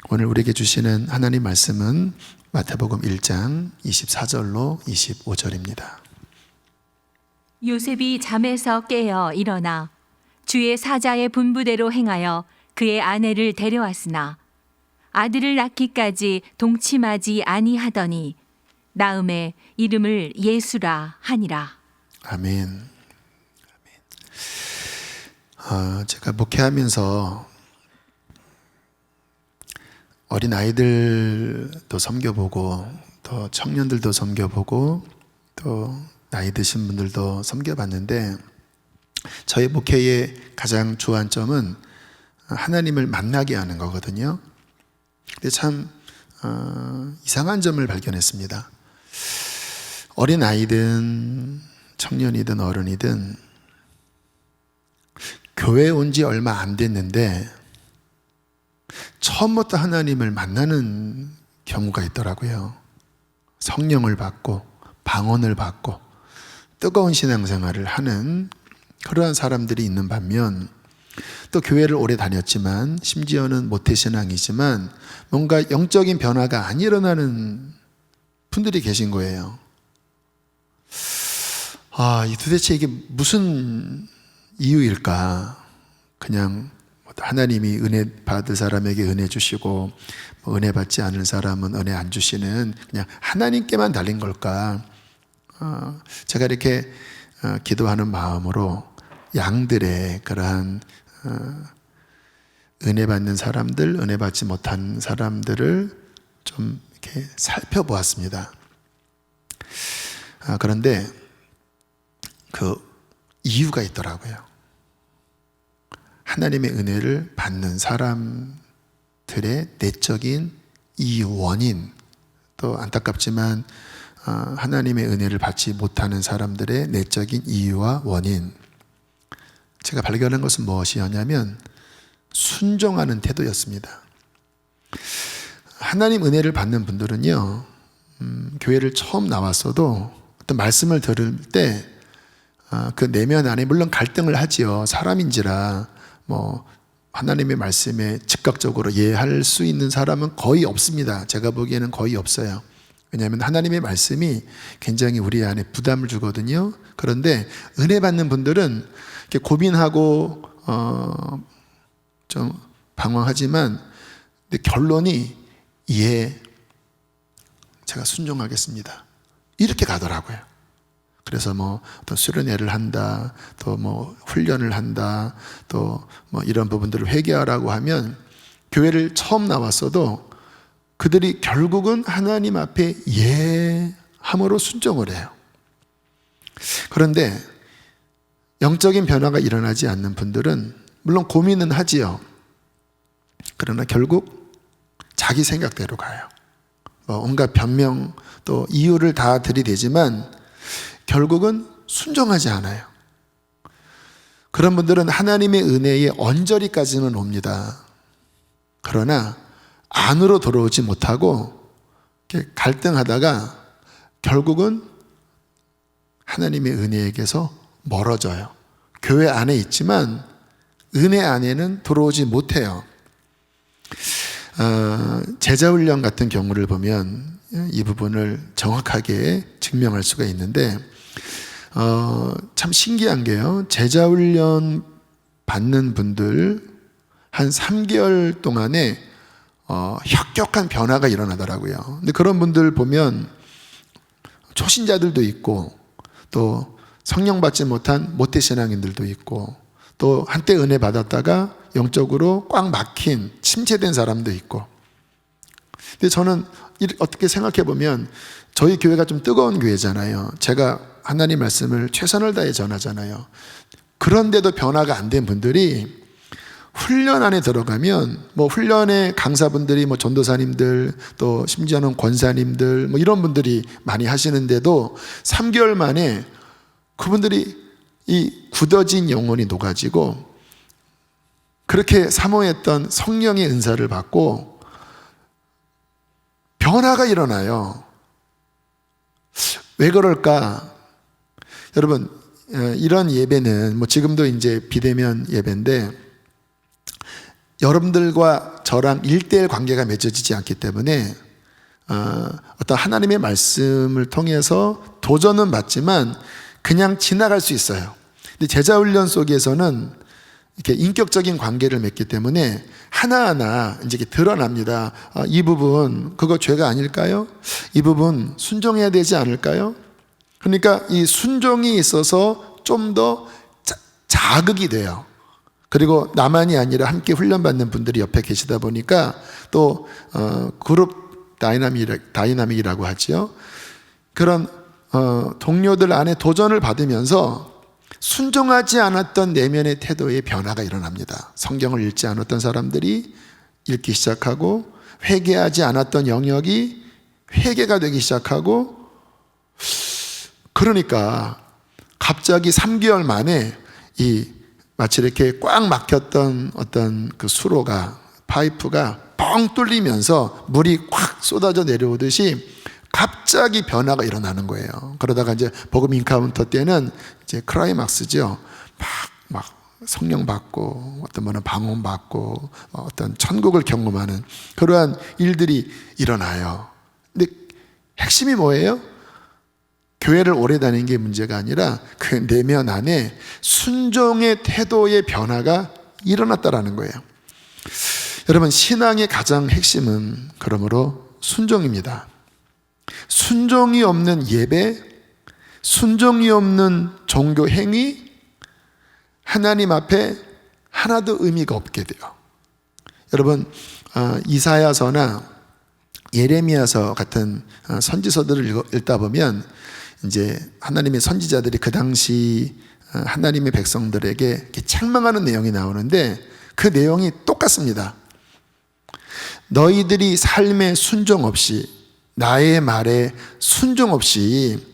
오늘 우리에게 주시는 하나님 말씀은 마태복음 1장 24절로 25절입니다. 요셉이 잠에서 깨어 일어나 주의 사자의 분부대로 행하여 그의 아내를 데려왔으나 아들을 낳기까지 동침하지 아니하더니 나음에 이름을 예수라 하니라. 아멘. 제가 목회하면서 어린 아이들도 섬겨보고 또 청년들도 섬겨보고 또 나이 드신 분들도 섬겨봤는데 저희 목회의 가장 좋아하는 점은 하나님을 만나게 하는 거거든요. 근데 참 이상한 점을 발견했습니다. 어린 아이든 청년이든 어른이든 교회에 온 지 얼마 안 됐는데 처음부터 하나님을 만나는 경우가 있더라고요. 성령을 받고 방언을 받고 뜨거운 신앙생활을 하는 그러한 사람들이 있는 반면 또 교회를 오래 다녔지만 심지어는 모태신앙이지만 뭔가 영적인 변화가 안 일어나는 분들이 계신 거예요. 도대체 이게 무슨 이유일까? 그냥 하나님이 은혜 받을 사람에게 은혜 주시고 은혜 받지 않을 사람은 은혜 안 주시는 그냥 하나님께만 달린 걸까? 제가 이렇게 기도하는 마음으로 양들의 그러한 은혜 받는 사람들, 은혜 받지 못한 사람들을 좀 이렇게 살펴보았습니다. 그런데 그 이유가 있더라고요. 하나님의 은혜를 받는 사람들의 내적인 이유, 원인, 또 안타깝지만 하나님의 은혜를 받지 못하는 사람들의 내적인 이유와 원인, 제가 발견한 것은 무엇이었냐면 순종하는 태도였습니다. 하나님 은혜를 받는 분들은요, 교회를 처음 나왔어도 어떤 말씀을 들을 때 그 내면 안에 물론 갈등을 하지요. 사람인지라 하나님의 말씀에 즉각적으로 예할 수 있는 사람은 거의 없습니다. 제가 보기에는 거의 없어요. 왜냐하면 하나님의 말씀이 굉장히 우리 안에 부담을 주거든요. 그런데 은혜 받는 분들은 이렇게 고민하고 좀 방황하지만 근데 결론이 제가 순종하겠습니다. 이렇게 가더라고요. 그래서 또 수련회를 한다, 또 훈련을 한다, 또 이런 부분들을 회개하라고 하면 교회를 처음 나왔어도 그들이 결국은 하나님 앞에 함으로 순종을 해요. 그런데 영적인 변화가 일어나지 않는 분들은 물론 고민은 하지요. 그러나 결국 자기 생각대로 가요. 온갖 변명 또 이유를 다 들이대지만 결국은 순종하지 않아요. 그런 분들은 하나님의 은혜의 언저리까지는 옵니다. 그러나 안으로 들어오지 못하고 갈등하다가 결국은 하나님의 은혜에게서 멀어져요. 교회 안에 있지만 은혜 안에는 들어오지 못해요. 제자훈련 같은 경우를 보면 이 부분을 정확하게 증명할 수가 있는데 참 신기한 게요. 제자훈련 받는 분들 한 3개월 동안에 혁격한 변화가 일어나더라고요. 근데 그런 분들 보면 초신자들도 있고 또 성령 받지 못한 모태신앙인들도 있고 또 한때 은혜 받았다가 영적으로 꽉 막힌 침체된 사람도 있고. 근데 저는 어떻게 생각해 보면 저희 교회가 좀 뜨거운 교회잖아요. 제가 하나님 말씀을 최선을 다해 전하잖아요. 그런데도 변화가 안 된 분들이 훈련 안에 들어가면 훈련의 강사분들이 전도사님들 또 심지어는 권사님들 이런 분들이 많이 하시는데도 3개월 만에 그분들이 이 굳어진 영혼이 녹아지고 그렇게 사모했던 성령의 은사를 받고 변화가 일어나요. 왜 그럴까? 여러분, 이런 예배는 지금도 이제 비대면 예배인데 여러분들과 저랑 1대1 관계가 맺어지지 않기 때문에 어떤 하나님의 말씀을 통해서 도전은 받지만 그냥 지나갈 수 있어요. 근데 제자훈련 속에서는 이렇게 인격적인 관계를 맺기 때문에 하나하나 이제 드러납니다. 이 부분 그거 죄가 아닐까요? 이 부분 순종해야 되지 않을까요? 그러니까 이 순종이 있어서 좀 더 자극이 돼요. 그리고 나만이 아니라 함께 훈련받는 분들이 옆에 계시다 보니까 또 그룹 다이나믹이라고 하죠. 그런 동료들 안에 도전을 받으면서 순종하지 않았던 내면의 태도의 변화가 일어납니다. 성경을 읽지 않았던 사람들이 읽기 시작하고, 회개하지 않았던 영역이 회개가 되기 시작하고, 그러니까 갑자기 3개월 만에 마치 이렇게 꽉 막혔던 어떤 그 수로가, 파이프가 뻥 뚫리면서 물이 확 쏟아져 내려오듯이 갑자기 변화가 일어나는 거예요. 그러다가 이제 복음 인카운터 때는 이제 클라이막스죠. 막 성령 받고, 어떤 분은 방언 받고, 어떤 천국을 경험하는 그러한 일들이 일어나요. 근데 핵심이 뭐예요? 교회를 오래 다니는 게 문제가 아니라 그 내면 안에 순종의 태도의 변화가 일어났다라는 거예요. 여러분, 신앙의 가장 핵심은 그러므로 순종입니다. 순종이 없는 예배, 순종이 없는 종교 행위, 하나님 앞에 하나도 의미가 없게 돼요. 여러분, 이사야서나 예레미야서 같은 선지서들을 읽다 보면 이제 하나님의 선지자들이 그 당시 하나님의 백성들에게 이렇게 책망하는 내용이 나오는데 그 내용이 똑같습니다. 너희들이 삶에 순종 없이, 나의 말에 순종 없이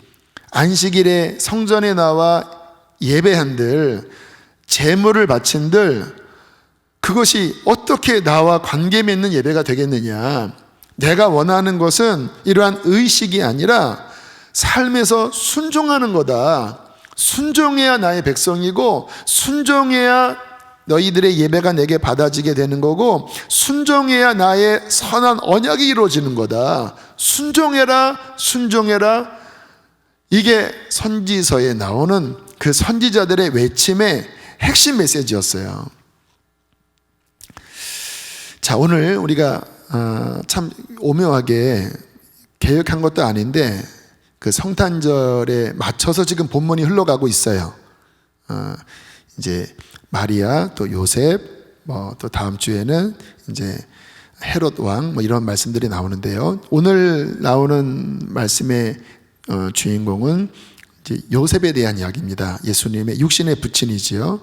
안식일에 성전에 나와 예배한들, 제물을 바친들, 그것이 어떻게 나와 관계 맺는 예배가 되겠느냐. 내가 원하는 것은 이러한 의식이 아니라 삶에서 순종하는 거다. 순종해야 나의 백성이고, 순종해야 너희들의 예배가 내게 받아지게 되는 거고, 순종해야 나의 선한 언약이 이루어지는 거다. 순종해라, 순종해라. 이게 선지서에 나오는 그 선지자들의 외침의 핵심 메시지였어요. 자, 오늘 우리가 참 오묘하게 계획한 것도 아닌데 그 성탄절에 맞춰서 지금 본문이 흘러가고 있어요. 이제 마리아, 또 요셉, 또 다음 주에는 이제 헤롯 왕, 이런 말씀들이 나오는데요. 오늘 나오는 말씀의 주인공은 이제 요셉에 대한 이야기입니다. 예수님의 육신의 부친이지요.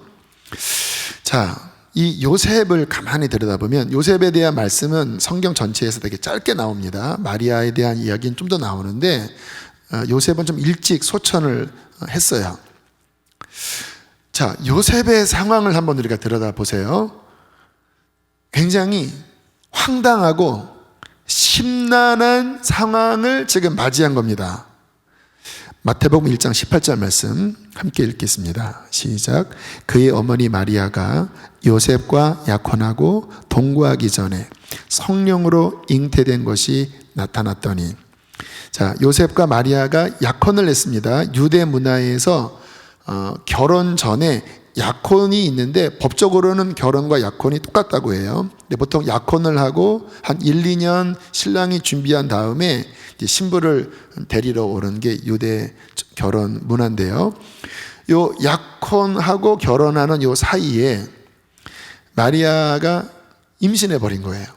자, 이 요셉을 가만히 들여다보면 요셉에 대한 말씀은 성경 전체에서 되게 짧게 나옵니다. 마리아에 대한 이야기는 좀 더 나오는데 요셉은 좀 일찍 소천을 했어요. 자, 요셉의 상황을 한번 우리가 들여다보세요. 굉장히 황당하고 심란한 상황을 지금 맞이한 겁니다. 마태복음 1장 18절 말씀 함께 읽겠습니다. 시작. 그의 어머니 마리아가 요셉과 약혼하고 동거하기 전에 성령으로 잉태된 것이 나타났더니, 자, 요셉과 마리아가 약혼을 했습니다. 유대 문화에서 결혼 전에 약혼이 있는데 법적으로는 결혼과 약혼이 똑같다고 해요. 근데 보통 약혼을 하고 한 1, 2년 신랑이 준비한 다음에 이제 신부를 데리러 오는 게 유대 결혼 문화인데요. 요 약혼하고 결혼하는 요 사이에 마리아가 임신해 버린 거예요.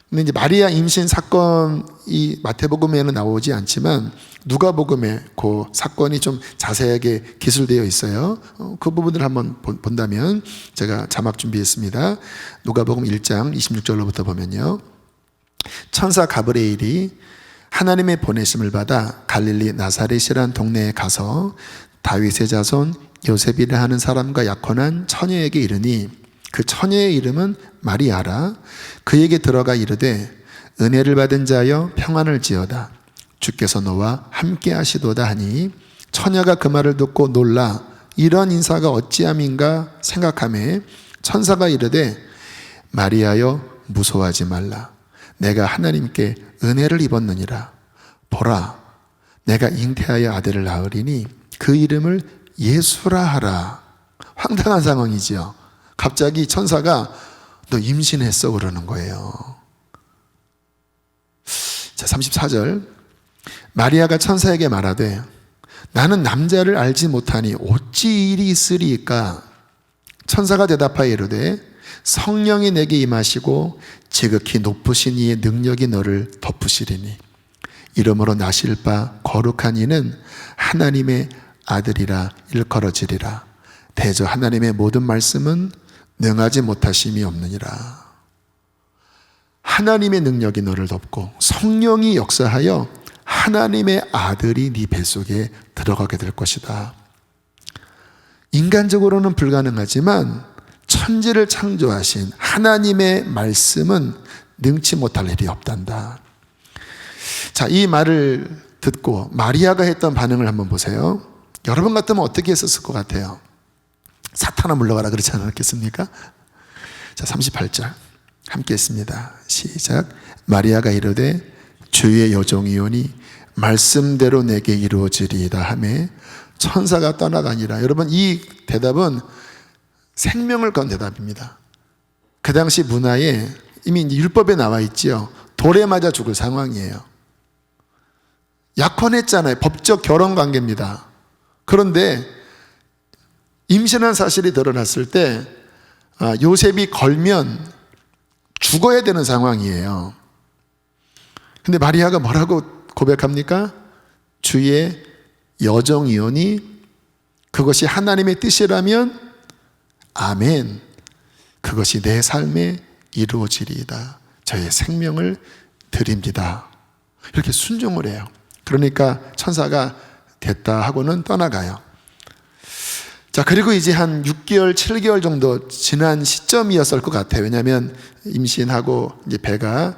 근데 이제 마리아 임신 사건이 마태복음에는 나오지 않지만 누가복음에 그 사건이 좀 자세하게 기술되어 있어요. 그 부분을 한번 본다면 제가 자막 준비했습니다. 누가복음 1장 26절로부터 보면요. 천사 가브리엘이 하나님의 보내심을 받아 갈릴리 나사렛이란 동네에 가서 다윗의 자손 요셉이라 하는 사람과 약혼한 처녀에게 이르니, 그 처녀의 이름은 마리아라. 그에게 들어가 이르되 은혜를 받은 자여 평안을 지어다. 주께서 너와 함께 하시도다 하니, 처녀가 그 말을 듣고 놀라 이런 인사가 어찌함인가 생각하매 천사가 이르되 마리아여 무서워하지 말라. 내가 하나님께 은혜를 입었느니라. 보라, 내가 잉태하여 아들을 낳으리니 그 이름을 예수라 하라. 황당한 상황이지요. 갑자기 천사가 너 임신했어 그러는 거예요. 자, 34절. 마리아가 천사에게 말하되 나는 남자를 알지 못하니 어찌 일이 있으리이까. 천사가 대답하여 이르되 성령이 내게 임하시고 지극히 높으신 이의 능력이 너를 덮으시리니 이러므로 나실 바 거룩한 이는 하나님의 아들이라 일컬어지리라. 대저 하나님의 모든 말씀은 능하지 못하심이 없느니라. 하나님의 능력이 너를 덮고 성령이 역사하여 하나님의 아들이 네 뱃속에 들어가게 될 것이다. 인간적으로는 불가능하지만 천지를 창조하신 하나님의 말씀은 능치 못할 일이 없단다. 자, 이 말을 듣고 마리아가 했던 반응을 한번 보세요. 여러분 같으면 어떻게 했었을 것 같아요? 사탄아 물러가라 그렇지 않았겠습니까? 자, 38절 함께 했습니다. 시작. 마리아가 이르되 주의 여종이오니 말씀대로 내게 이루어지리이다 하매 천사가 떠나가니라. 여러분, 이 대답은 생명을 건 대답입니다. 그 당시 문화에 이미 율법에 나와 있지요. 돌에 맞아 죽을 상황이에요. 약혼했잖아요. 법적 결혼 관계입니다. 그런데 임신한 사실이 드러났을 때 요셉이 걸면 죽어야 되는 상황이에요. 근데 마리아가 뭐라고 고백합니까? 주의 여종이오니 그것이 하나님의 뜻이라면 아멘. 그것이 내 삶에 이루어지리이다. 저의 생명을 드립니다. 이렇게 순종을 해요. 그러니까 천사가 됐다 하고는 떠나가요. 자, 그리고 이제 한 6개월, 7개월 정도 지난 시점이었을 것 같아요. 왜냐하면 임신하고 이제 배가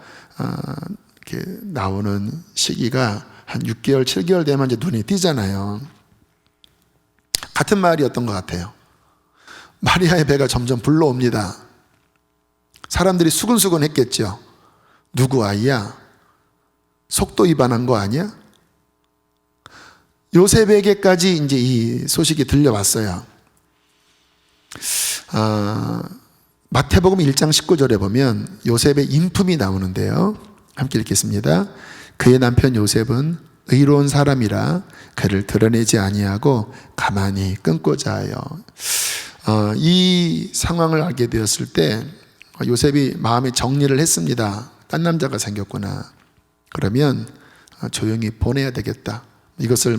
이렇게 나오는 시기가 한 6개월, 7개월 되면 이제 눈이 띄잖아요. 같은 말이었던 것 같아요. 마리아의 배가 점점 불러옵니다. 사람들이 수근수근 했겠죠. 누구 아이야? 속도 위반한 거 아니야? 요셉에게까지 이제 이 소식이 들려왔어요. 마태복음 1장 19절에 보면 요셉의 인품이 나오는데요. 함께 읽겠습니다. 그의 남편 요셉은 의로운 사람이라 그를 드러내지 아니하고 가만히 끊고자 하여. 이 상황을 알게 되었을 때 요셉이 마음에 정리를 했습니다. 딴 남자가 생겼구나. 그러면 조용히 보내야 되겠다. 이것을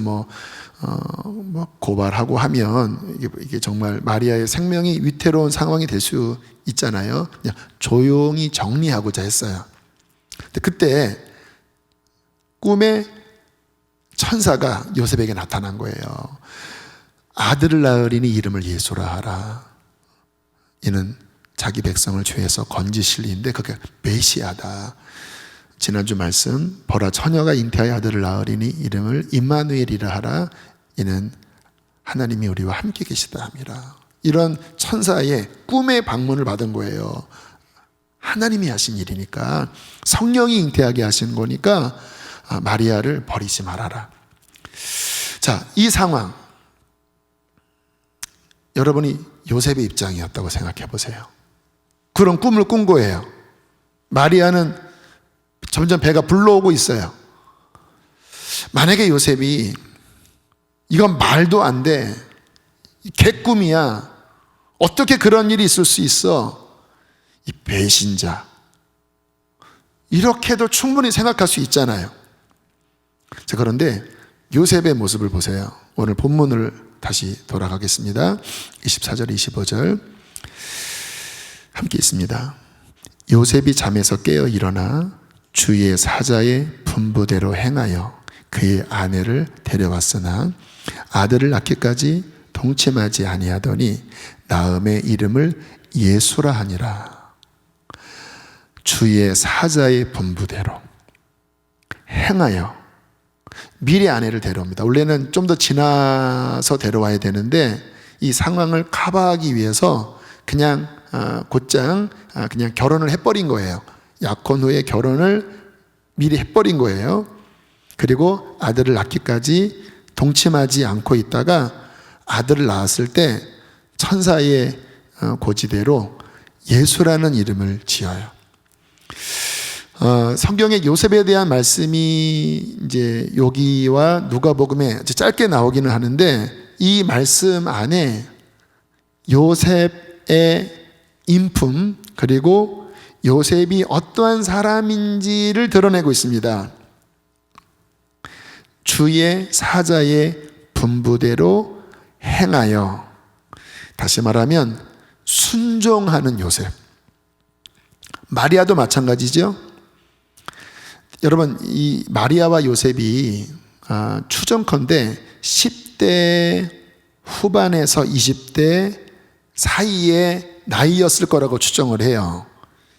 고발하고 하면 이게 정말 마리아의 생명이 위태로운 상황이 될 수 있잖아요. 그냥 조용히 정리하고자 했어요. 근데 그때 꿈에 천사가 요셉에게 나타난 거예요. 아들을 낳으리니 이름을 예수라 하라. 이는 자기 백성을 죄에서 건지실 이인데 그게 메시아다. 지난주 말씀, 보라 처녀가 잉태하여 아들을 낳으리니 이름을 임마누엘이라 하라. 이는 하나님이 우리와 함께 계시다 함이라. 이런 천사의 꿈의 방문을 받은 거예요. 하나님이 하신 일이니까, 성령이 잉태하게 하신 거니까 마리아를 버리지 말아라. 자, 이 상황 여러분이 요셉의 입장이었다고 생각해 보세요. 그런 꿈을 꾼 거예요. 마리아는 점점 배가 불러오고 있어요. 만약에 요셉이 이건 말도 안 돼, 개꿈이야, 어떻게 그런 일이 있을 수 있어, 이 배신자, 이렇게도 충분히 생각할 수 있잖아요. 자, 그런데 요셉의 모습을 보세요. 오늘 본문을 다시 돌아가겠습니다. 24절 25절 함께 있습니다. 요셉이 잠에서 깨어 일어나 주의 사자의 분부대로 행하여 그의 아내를 데려왔으나 아들을 낳기까지 동침하지 아니하더니 낳음의 이름을 예수라 하니라. 주의 사자의 분부대로 행하여 미리 아내를 데려옵니다. 원래는 좀 더 지나서 데려와야 되는데 이 상황을 커버하기 위해서 그냥 곧장 그냥 결혼을 해버린 거예요. 약혼 후에 결혼을 미리 해버린 거예요. 그리고 아들을 낳기까지 동침하지 않고 있다가 아들을 낳았을 때 천사의 고지대로 예수라는 이름을 지어요. 성경에 요셉에 대한 말씀이 이제 여기와 누가복음에 짧게 나오기는 하는데, 이 말씀 안에 요셉의 인품 그리고 요셉이 어떠한 사람인지를 드러내고 있습니다. 주의 사자의 분부대로 행하여, 다시 말하면 순종하는 요셉. 마리아도 마찬가지죠. 여러분, 이 마리아와 요셉이 추정컨대 10대 후반에서 20대 사이의 나이였을 거라고 추정을 해요.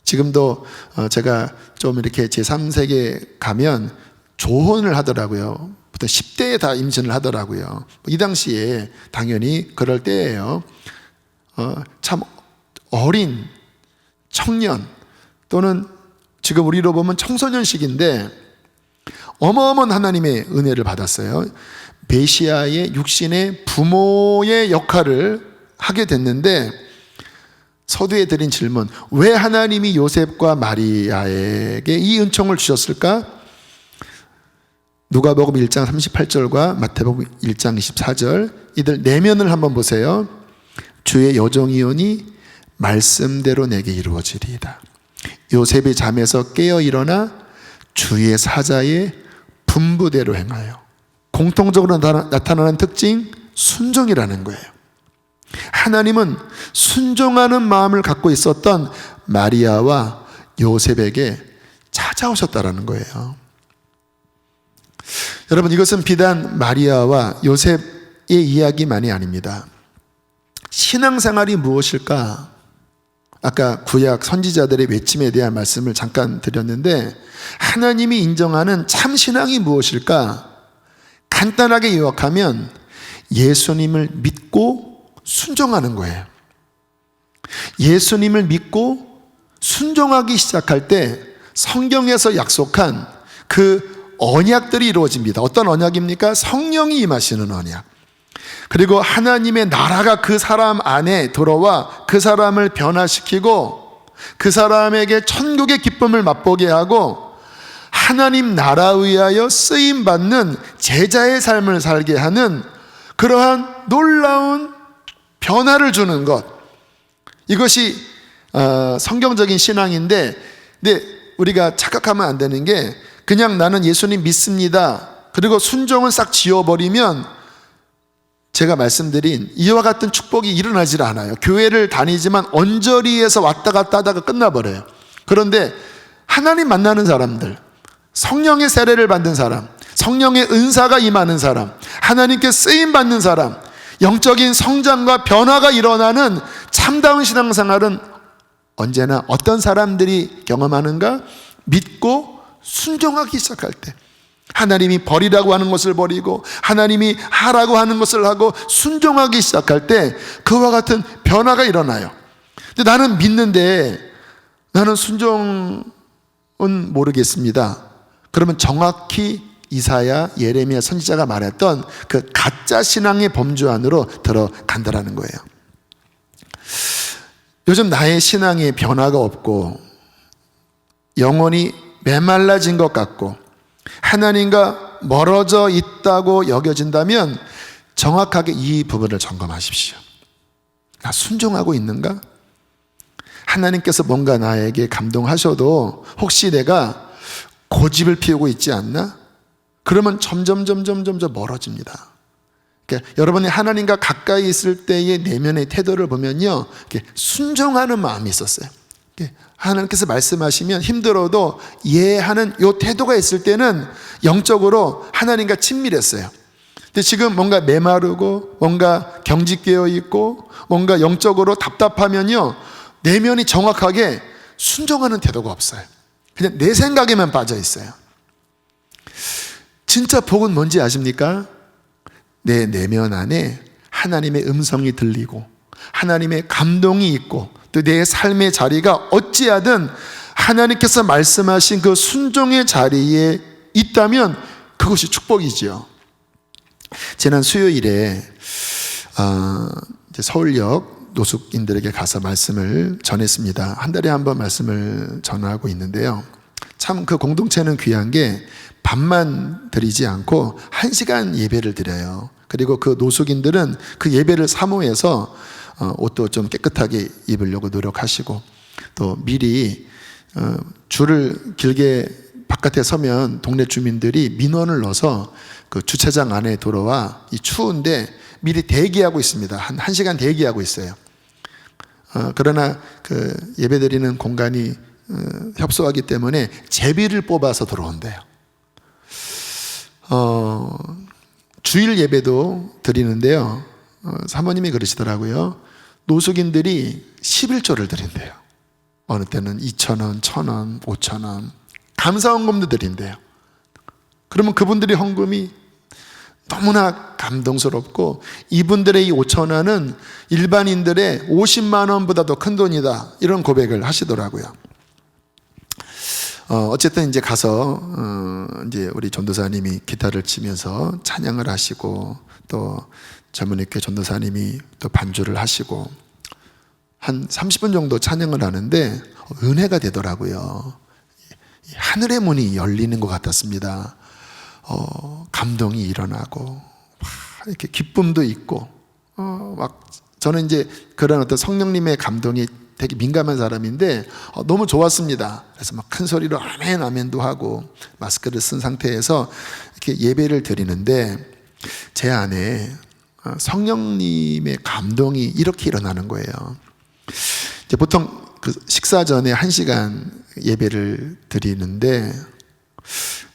지금도 제가 좀 이렇게 제3세계 가면 조혼을 하더라고요. 보통 10대에 다 임신을 하더라고요. 이 당시에 당연히 그럴 때예요. 참 어린 청년 또는 지금 우리로 보면 청소년 시기인데 어마어마한 하나님의 은혜를 받았어요. 메시아의 육신의 부모의 역할을 하게 됐는데, 서두에 드린 질문, 왜 하나님이 요셉과 마리아에게 이 은총을 주셨을까? 누가복음 1장 38절과 마태복음 1장 24절, 이들 내면을 한번 보세요. 주의 여종이오니 말씀대로 내게 이루어지리이다. 요셉이 잠에서 깨어 일어나 주의 사자의 분부대로 행하여. 공통적으로 나타나는 특징, 순종이라는 거예요. 하나님은 순종하는 마음을 갖고 있었던 마리아와 요셉에게 찾아오셨다라는 거예요. 여러분, 이것은 비단 마리아와 요셉의 이야기만이 아닙니다. 신앙생활이 무엇일까? 아까 구약 선지자들의 외침에 대한 말씀을 잠깐 드렸는데, 하나님이 인정하는 참 신앙이 무엇일까? 간단하게 요약하면 예수님을 믿고 순종하는 거예요. 예수님을 믿고 순종하기 시작할 때 성경에서 약속한 그 언약들이 이루어집니다. 어떤 언약입니까? 성령이 임하시는 언약. 그리고 하나님의 나라가 그 사람 안에 들어와 그 사람을 변화시키고 그 사람에게 천국의 기쁨을 맛보게 하고 하나님 나라에 의하여 쓰임받는 제자의 삶을 살게 하는 그러한 놀라운 변화를 주는 것. 이것이 성경적인 신앙인데, 근데 우리가 착각하면 안 되는 게, 그냥 나는 예수님 믿습니다, 그리고 순종은 싹 지워버리면 제가 말씀드린 이와 같은 축복이 일어나질 않아요. 교회를 다니지만 언저리에서 왔다 갔다 하다가 끝나버려요. 그런데 하나님 만나는 사람들, 성령의 세례를 받는 사람, 성령의 은사가 임하는 사람, 하나님께 쓰임받는 사람, 영적인 성장과 변화가 일어나는 참다운 신앙생활은 언제나 어떤 사람들이 경험하는가? 믿고 순종하기 시작할 때, 하나님이 버리라고 하는 것을 버리고 하나님이 하라고 하는 것을 하고 순종하기 시작할 때 그와 같은 변화가 일어나요. 근데 나는 믿는데 나는 순종은 모르겠습니다. 그러면 정확히 이사야, 예레미야 선지자가 말했던 그 가짜 신앙의 범주 안으로 들어간다라는 거예요. 요즘 나의 신앙에 변화가 없고 영혼이 메말라진 것 같고 하나님과 멀어져 있다고 여겨진다면 정확하게 이 부분을 점검하십시오. 나 순종하고 있는가? 하나님께서 뭔가 나에게 감동하셔도 혹시 내가 고집을 피우고 있지 않나? 그러면 점점 멀어집니다. 그러니까 여러분이 하나님과 가까이 있을 때의 내면의 태도를 보면요, 순종하는 마음이 있었어요. 하나님께서 말씀하시면 힘들어도 예하는 이 태도가 있을 때는 영적으로 하나님과 친밀했어요. 근데 지금 뭔가 메마르고 뭔가 경직되어 있고 뭔가 영적으로 답답하면요, 내면이 정확하게 순종하는 태도가 없어요. 그냥 내 생각에만 빠져 있어요. 진짜 복은 뭔지 아십니까? 내 내면 안에 하나님의 음성이 들리고 하나님의 감동이 있고 또 내 삶의 자리가 어찌하든 하나님께서 말씀하신 그 순종의 자리에 있다면 그것이 축복이지요. 지난 수요일에 이제 서울역 노숙인들에게 가서 말씀을 전했습니다. 한 달에 한 번 말씀을 전하고 있는데요. 참 그 공동체는 귀한 게 밥만 드리지 않고 1시간 예배를 드려요. 그리고 그 노숙인들은 그 예배를 사모해서 옷도 좀 깨끗하게 입으려고 노력하시고, 또 미리 줄을 길게 바깥에 서면 동네 주민들이 민원을 넣어서 그 주차장 안에 들어와 이 추운데 미리 대기하고 있습니다. 한 1시간 대기하고 있어요. 그러나 그 예배드리는 공간이 협소하기 때문에 제비를 뽑아서 들어온대요. 주일 예배도 드리는데요. 사모님이 그러시더라고요. 노숙인들이 11조를 드린대요. 어느 때는 2,000원, 1,000원, 5,000원 감사 헌금도 드린대요. 그러면 그분들의 헌금이 너무나 감동스럽고, 이분들의 이 5,000원은 일반인들의 50만 원보다도 큰 돈이다, 이런 고백을 하시더라고요. 어쨌든 이제 가서 이제 우리 전도사님이 기타를 치면서 찬양을 하시고, 또 젊은이교회 전도사님이 또 반주를 하시고, 한 30분 정도 찬양을 하는데 은혜가 되더라고요. 하늘의 문이 열리는 것 같았습니다. 감동이 일어나고 이렇게 기쁨도 있고, 막 저는 이제 그런 어떤 성령님의 감동이 되게 민감한 사람인데 너무 좋았습니다. 그래서 막 큰 소리로 아멘 아멘도 하고 마스크를 쓴 상태에서 이렇게 예배를 드리는데, 제 안에 성령님의 감동이 이렇게 일어나는 거예요. 이제 보통 그 식사 전에 1시간 예배를 드리는데,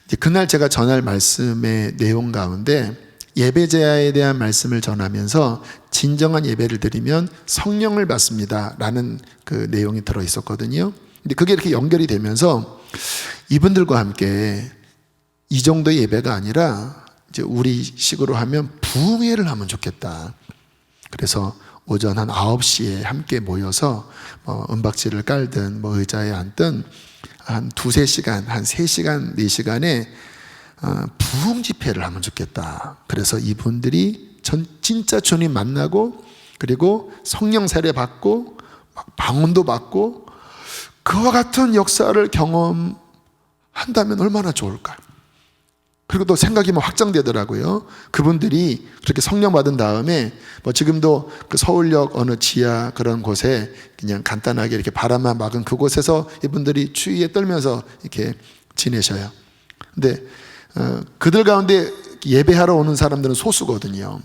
이제 그날 제가 전할 말씀의 내용 가운데 예배자에 대한 말씀을 전하면서 진정한 예배를 드리면 성령을 받습니다 라는 그 내용이 들어 있었거든요. 근데 그게 이렇게 연결이 되면서 이분들과 함께 이 정도의 예배가 아니라 이제 우리 식으로 하면 부흥회를 하면 좋겠다. 그래서 오전 한 9시에 함께 모여서 은박지를 깔든 의자에 앉든 한 2-3시간, 한 3시간, 4시간에 부흥 집회를 하면 좋겠다. 그래서 이분들이 진짜 주님 만나고, 그리고 성령 세례 받고 방언도 받고 그와 같은 역사를 경험한다면 얼마나 좋을까요? 그리고 또 생각이 확장되더라고요. 그분들이 그렇게 성령 받은 다음에 지금도 그 서울역 어느 지하 그런 곳에 그냥 간단하게 이렇게 바람만 막은 그곳에서 이분들이 추위에 떨면서 이렇게 지내셔요. 근데 그들 가운데 예배하러 오는 사람들은 소수거든요.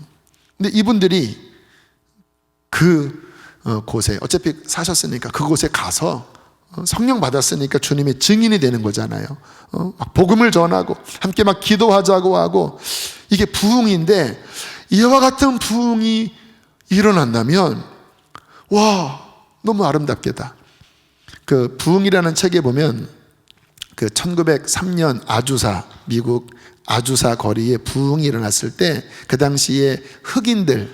근데 이분들이 그 곳에 어차피 사셨으니까 그곳에 가서 성령 받았으니까 주님의 증인이 되는 거잖아요. 복음을 전하고 함께 막 기도하자고 하고, 이게 부흥인데 이와 같은 부흥이 일어난다면 와, 너무 아름답겠다. 그 부흥이라는 책에 보면 그 1903년 아주사, 미국 아주사 거리에 부흥이 일어났을 때 그 당시에 흑인들,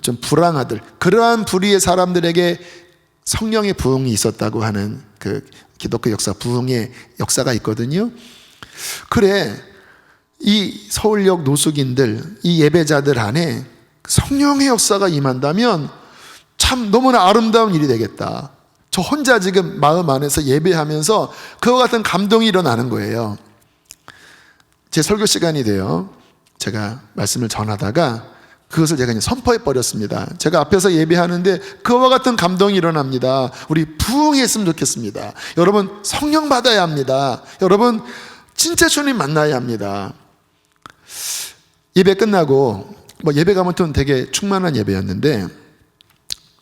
좀 불황아들, 그러한 부류의 사람들에게 성령의 부흥이 있었다고 하는 그 기독교 역사, 부흥의 역사가 있거든요. 그래, 이 서울역 노숙인들, 이 예배자들 안에 성령의 역사가 임한다면 참 너무나 아름다운 일이 되겠다. 저 혼자 지금 마음 안에서 예배하면서 그와 같은 감동이 일어나는 거예요. 제 설교 시간이 돼요. 제가 말씀을 전하다가 그것을 제가 이제 선포해 버렸습니다. 제가 앞에서 예배하는데 그와 같은 감동이 일어납니다. 우리 부흥했으면 좋겠습니다. 여러분 성령 받아야 합니다. 여러분 진짜 주님 만나야 합니다. 예배 끝나고 예배가 아무튼 되게 충만한 예배였는데,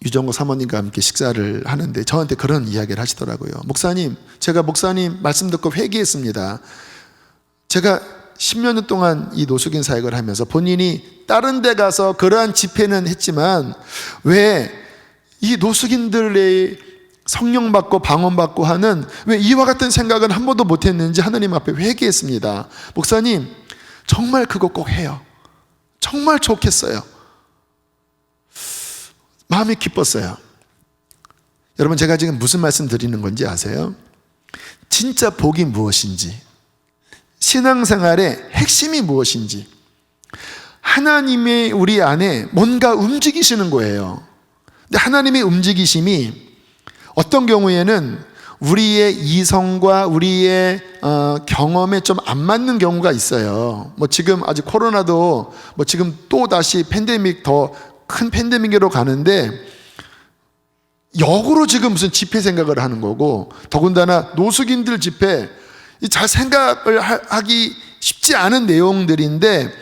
유정호 사모님과 함께 식사를 하는데 저한테 그런 이야기를 하시더라고요. 목사님, 제가 목사님 말씀 듣고 회개했습니다. 제가 10몇 년 동안 이 노숙인 사역을 하면서 본인이 다른 데 가서 그러한 집회는 했지만 왜 이 노숙인들의 성령 받고 방언 받고 하는 왜 이와 같은 생각은 한 번도 못 했는지 하나님 앞에 회개했습니다. 목사님, 정말 그거 꼭 해요. 정말 좋겠어요. 마음이 기뻤어요. 여러분, 제가 지금 무슨 말씀 드리는 건지 아세요? 진짜 복이 무엇인지, 신앙생활의 핵심이 무엇인지, 하나님의 우리 안에 뭔가 움직이시는 거예요. 근데 하나님의 움직이심이 어떤 경우에는 우리의 이성과 우리의 경험에 좀 안 맞는 경우가 있어요. 뭐 지금 아직 코로나도 뭐 지금 또 다시 팬데믹, 더 큰 팬데믹으로 가는데 역으로 지금 무슨 집회 생각을 하는 거고, 더군다나 노숙인들 집회, 잘 생각을 하기 쉽지 않은 내용들인데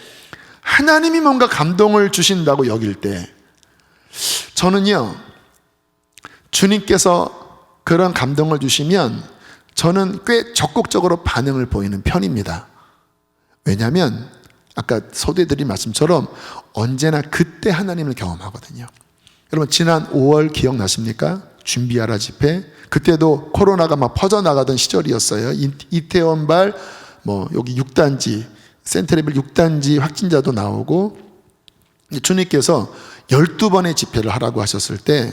하나님이 뭔가 감동을 주신다고 여길 때 저는요, 주님께서 그런 감동을 주시면 저는 꽤 적극적으로 반응을 보이는 편입니다. 왜냐하면 아까 소개드린 말씀처럼 언제나 그때 하나님을 경험하거든요. 여러분, 지난 5월 기억나십니까? 준비하라 집회. 그때도 코로나가 막 퍼져나가던 시절이었어요. 이태원발 뭐 여기 6단지, 센트레벨 6단지 확진자도 나오고, 주님께서 12번의 집회를 하라고 하셨을 때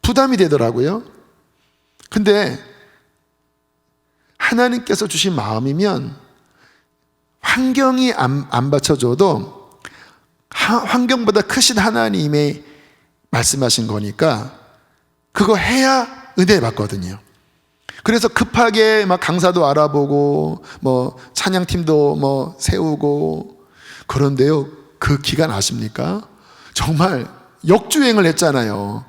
부담이 되더라고요. 근데 하나님께서 주신 마음이면 환경이 안 받쳐줘도 환경보다 크신 하나님의 말씀하신 거니까 그거 해야 은혜 받거든요. 그래서 급하게 막 강사도 알아보고 뭐 찬양팀도 뭐 세우고, 그런데요, 그 기간 아십니까? 정말 역주행을 했잖아요.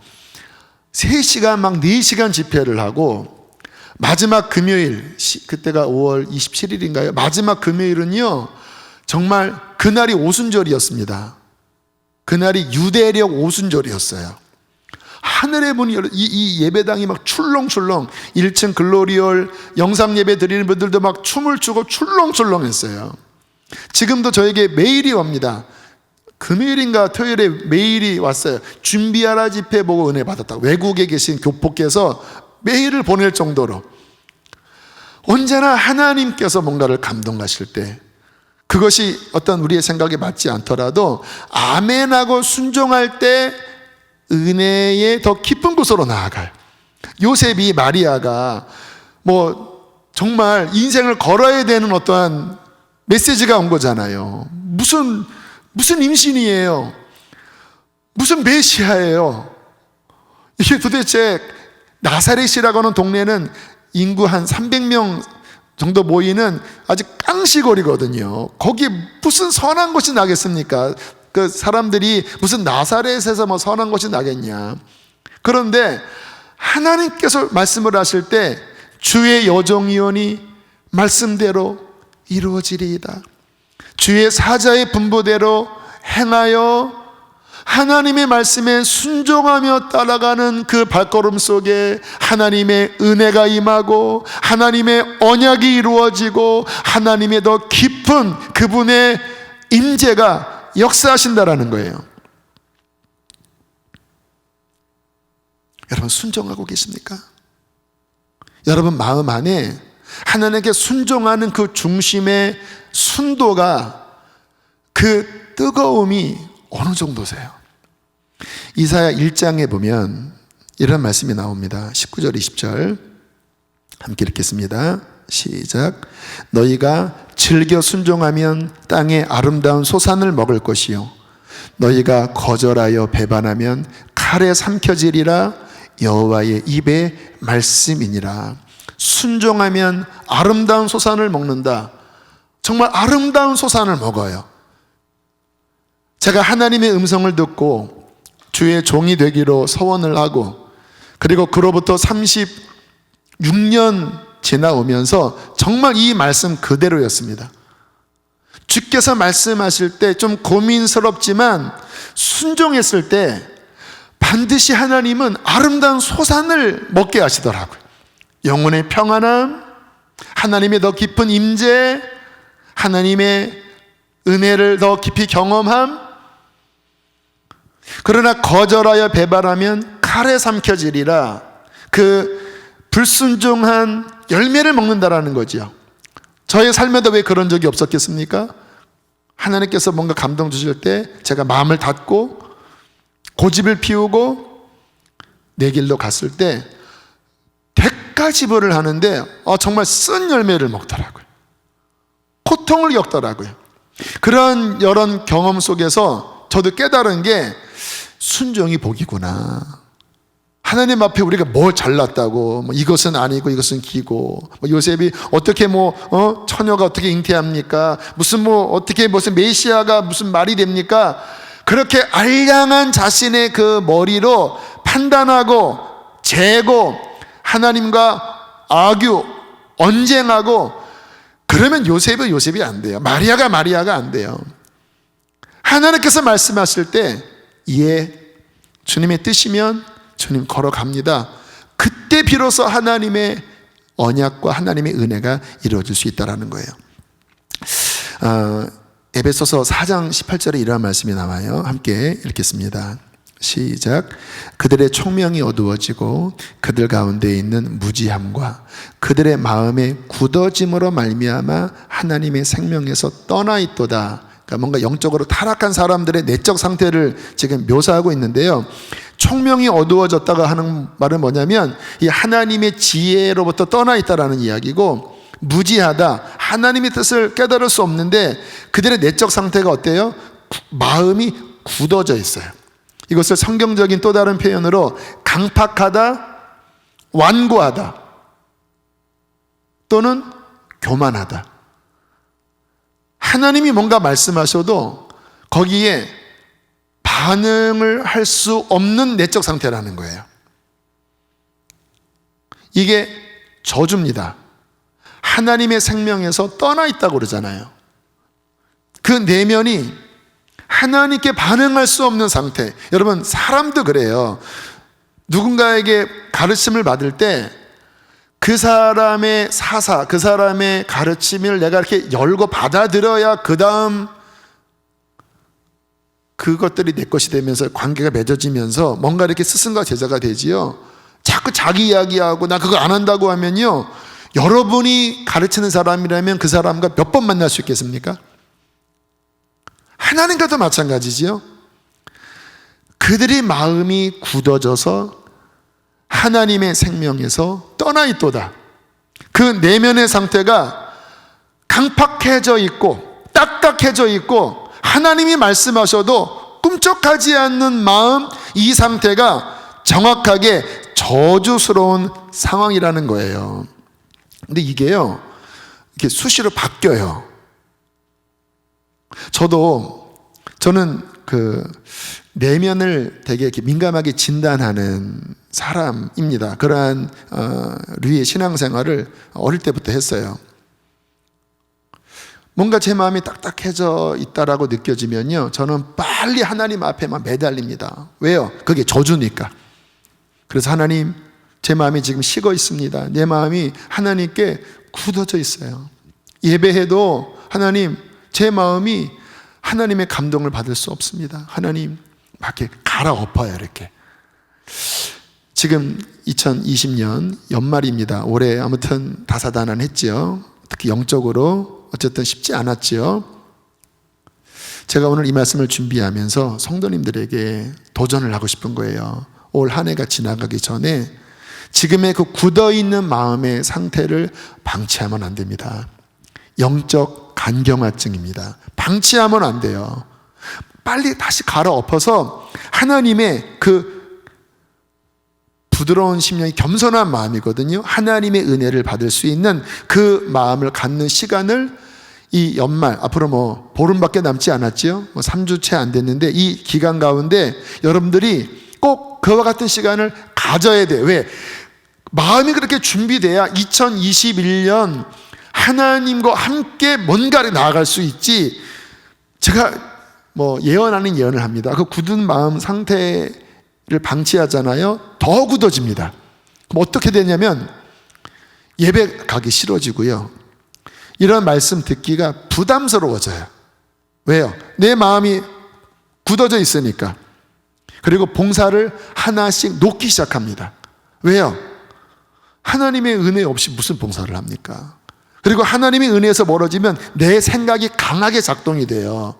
3시간 막 4시간 집회를 하고, 마지막 금요일, 그때가 5월 27일인가요? 마지막 금요일은요, 정말 그날이 오순절이었습니다. 그날이 유대력 오순절이었어요. 하늘의 문이 열려, 이 예배당이 막 출렁출렁, 1층 글로리얼 영상 예배 드리는 분들도 막 춤을 추고 출렁출렁 했어요. 지금도 저에게 메일이 옵니다. 금요일인가 토요일에 메일이 왔어요. 준비하라 집회 보고 은혜 받았다고. 외국에 계신 교포께서 메일을 보낼 정도로. 언제나 하나님께서 뭔가를 감동하실 때, 그것이 어떤 우리의 생각에 맞지 않더라도 아멘하고 순종할 때 은혜의 더 깊은 곳으로 나아갈, 요셉이 마리아가 뭐 정말 인생을 걸어야 되는 어떠한 메시지가 온 거잖아요. 무슨 임신이에요? 무슨 메시아예요? 이게 도대체 나사렛이라고 하는 동네는 인구 한 300명 정도 모이는 아주 깡시거리거든요. 거기에 무슨 선한 것이 나겠습니까? 그 사람들이 무슨 나사렛에서 뭐 선한 것이 나겠냐. 그런데 하나님께서 말씀을 하실 때 주의 여정이오니 말씀대로 이루어지리이다. 주의 사자의 분부대로 행하여 하나님의 말씀에 순종하며 따라가는 그 발걸음 속에 하나님의 은혜가 임하고 하나님의 언약이 이루어지고 하나님의 더 깊은 그분의 임재가 역사하신다라는 거예요. 여러분, 순종하고 계십니까? 여러분 마음 안에 하나님께 순종하는 그 중심의 순도가, 그 뜨거움이 어느 정도세요? 이사야 1장에 보면 이런 말씀이 나옵니다. 19절 20절 함께 읽겠습니다. 시작. 너희가 즐겨 순종하면 땅의 아름다운 소산을 먹을 것이요 너희가 거절하여 배반하면 칼에 삼켜지리라. 여호와의 입의 말씀이니라. 순종하면 아름다운 소산을 먹는다. 정말 아름다운 소산을 먹어요. 제가 하나님의 음성을 듣고 주의 종이 되기로 서원을 하고, 그리고 그로부터 36년 지나오면서 정말 이 말씀 그대로였습니다. 주께서 말씀하실 때 좀 고민스럽지만 순종했을 때 반드시 하나님은 아름다운 소산을 먹게 하시더라고요. 영혼의 평안함, 하나님의 더 깊은 임재, 하나님의 은혜를 더 깊이 경험함. 그러나 거절하여 배반하면 칼에 삼켜지리라. 그 불순종한 열매를 먹는다라는 거죠. 저의 삶에도 왜 그런 적이 없었겠습니까? 하나님께서 뭔가 감동 주실 때 제가 마음을 닫고 고집을 피우고 내 길로 갔을 때 집어를 하는데 정말 쓴 열매를 먹더라고요. 고통을 겪더라고요. 그런 여러 경험 속에서 저도 깨달은 게 순종이 복이구나. 하나님 앞에 우리가 뭘 잘났다고 이것은 아니고 이것은 기고 요셉이 어떻게 처녀가 어떻게 잉태합니까? 어떻게 무슨 메시아가 무슨 말이 됩니까? 그렇게 알량한 자신의 그 머리로 판단하고 재고 하나님과 악유 언쟁하고 그러면 요셉이 안 돼요. 마리아가 안 돼요. 하나님께서 말씀하실 때 주님의 뜻이면 주님 걸어갑니다. 그때 비로소 하나님의 언약과 하나님의 은혜가 이루어질 수 있다는 거예요. 에베소서 4장 18절에 이러한 말씀이 나와요. 함께 읽겠습니다. 시작. 그들의 총명이 어두워지고 그들 가운데 있는 무지함과 그들의 마음의 굳어짐으로 말미암아 하나님의 생명에서 떠나 있도다. 그러니까 뭔가 영적으로 타락한 사람들의 내적 상태를 지금 묘사하고 있는데요. 총명이 어두워졌다가 하는 말은 뭐냐면 이 하나님의 지혜로부터 떠나 있다라는 이야기고, 무지하다, 하나님의 뜻을 깨달을 수 없는데 그들의 내적 상태가 어때요? 마음이 굳어져 있어요. 이것을 성경적인 또 다른 표현으로 강팍하다, 완고하다 또는 교만하다. 하나님이 뭔가 말씀하셔도 거기에 반응을 할 수 없는 내적 상태라는 거예요. 이게 저주입니다. 하나님의 생명에서 떠나 있다고 그러잖아요. 그 내면이 하나님께 반응할 수 없는 상태. 여러분, 사람도 그래요. 누군가에게 가르침을 받을 때 그 사람의 사사, 그 사람의 가르침을 내가 이렇게 열고 받아들여야 그 다음 그것들이 내 것이 되면서 관계가 맺어지면서 뭔가 이렇게 스승과 제자가 되지요. 자꾸 자기 이야기하고 나 그거 안 한다고 하면요, 여러분이 가르치는 사람이라면 그 사람과 몇 번 만날 수 있겠습니까? 하나님과도 마찬가지지요. 그들이 마음이 굳어져서 하나님의 생명에서 떠나 있도다. 그 내면의 상태가 강팍해져 있고 딱딱해져 있고 하나님이 말씀하셔도 꿈쩍하지 않는 마음, 이 상태가 정확하게 저주스러운 상황이라는 거예요. 근데 이게요, 이렇게 수시로 바뀌어요. 저는 그 내면을 되게 이렇게 민감하게 진단하는 사람입니다. 그러한 류의 신앙생활을 어릴 때부터 했어요. 뭔가 제 마음이 딱딱해져 있다라고 느껴지면요, 저는 빨리 하나님 앞에만 매달립니다. 왜요? 그게 저주니까. 그래서 하나님, 제 마음이 지금 식어 있습니다. 내 마음이 하나님께 굳어져 있어요. 예배해도 하나님, 제 마음이 하나님의 감동을 받을 수 없습니다. 하나님, 막 이렇게 갈아엎어요. 이렇게. 지금 2020년 연말입니다. 올해 아무튼 다사다난했죠. 특히 영적으로 어쨌든 쉽지 않았죠. 제가 오늘 이 말씀을 준비하면서 성도님들에게 도전을 하고 싶은 거예요. 올 한 해가 지나가기 전에 지금의 그 굳어있는 마음의 상태를 방치하면 안 됩니다. 영적 간경화증입니다. 방치하면 안 돼요. 빨리 다시 갈아엎어서 하나님의 그 부드러운 심령이 겸손한 마음이거든요. 하나님의 은혜를 받을 수 있는 그 마음을 갖는 시간을 이 연말, 앞으로 보름밖에 남지 않았죠. 3주 채 안 됐는데 이 기간 가운데 여러분들이 꼭 그와 같은 시간을 가져야 돼요. 왜? 마음이 그렇게 준비돼야 2021년 하나님과 함께 뭔가를 나아갈 수 있지. 제가 예언하는 예언을 합니다. 그 굳은 마음 상태를 방치하잖아요. 더 굳어집니다. 그럼 어떻게 되냐면 예배 가기 싫어지고요, 이런 말씀 듣기가 부담스러워져요. 왜요? 내 마음이 굳어져 있으니까. 그리고 봉사를 하나씩 놓기 시작합니다. 왜요? 하나님의 은혜 없이 무슨 봉사를 합니까? 그리고 하나님의 은혜에서 멀어지면 내 생각이 강하게 작동이 돼요.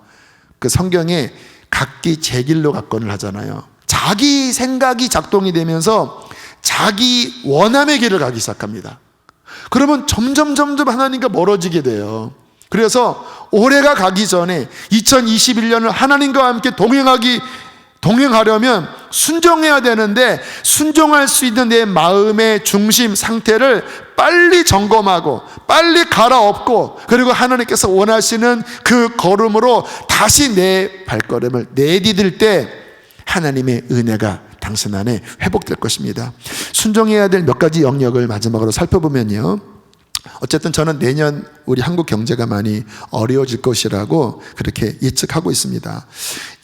그 성경에 각기 제 길로 갔건을 하잖아요. 자기 생각이 작동이 되면서 자기 원함의 길을 가기 시작합니다. 그러면 점점 하나님과 멀어지게 돼요. 그래서 올해가 가기 전에 2021년을 하나님과 함께 동행하려면 순종해야 되는데, 순종할 수 있는 내 마음의 중심 상태를 빨리 점검하고 빨리 갈아엎고, 그리고 하나님께서 원하시는 그 걸음으로 다시 내 발걸음을 내디딜 때 하나님의 은혜가 당신 안에 회복될 것입니다. 순종해야 될 몇 가지 영역을 마지막으로 살펴보면요, 어쨌든 저는 내년 우리 한국 경제가 많이 어려워질 것이라고 그렇게 예측하고 있습니다.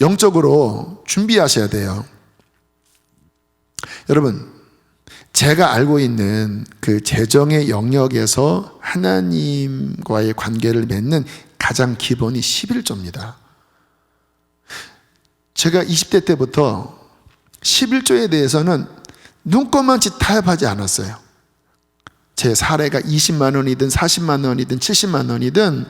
영적으로 준비하셔야 돼요. 여러분, 제가 알고 있는 그 재정의 영역에서 하나님과의 관계를 맺는 가장 기본이 11조입니다. 제가 20대 때부터 11조에 대해서는 눈꼽만치 타협하지 않았어요. 제 사례가 20만 원이든 40만 원이든 70만 원이든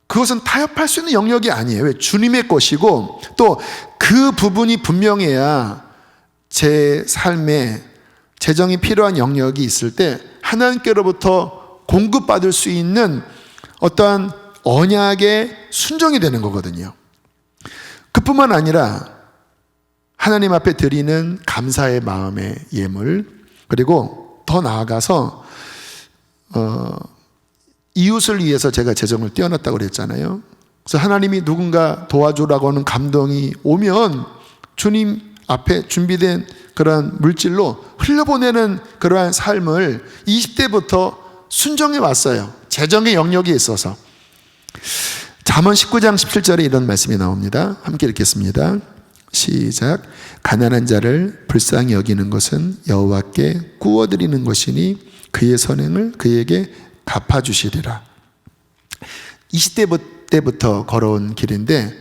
그것은 타협할 수 있는 영역이 아니에요. 왜? 주님의 것이고, 또 그 부분이 분명해야 제 삶에 재정이 필요한 영역이 있을 때 하나님께로부터 공급받을 수 있는 어떠한 언약의 순종이 되는 거거든요. 그뿐만 아니라 하나님 앞에 드리는 감사의 마음의 예물, 그리고 더 나아가서 이웃을 위해서 제가 재정을 떼어놨다고 그랬잖아요. 그래서 하나님이 누군가 도와주라고 하는 감동이 오면 주님 앞에 준비된 그러한 물질로 흘려보내는 그러한 삶을 20대부터 순종해 왔어요. 재정의 영역에 있어서. 잠언 19장 17절에 이런 말씀이 나옵니다. 함께 읽겠습니다. 시작. 가난한 자를 불쌍히 여기는 것은 여호와께 구워드리는 것이니 그의 선행을 그에게 갚아주시리라. 20대 때부터 걸어온 길인데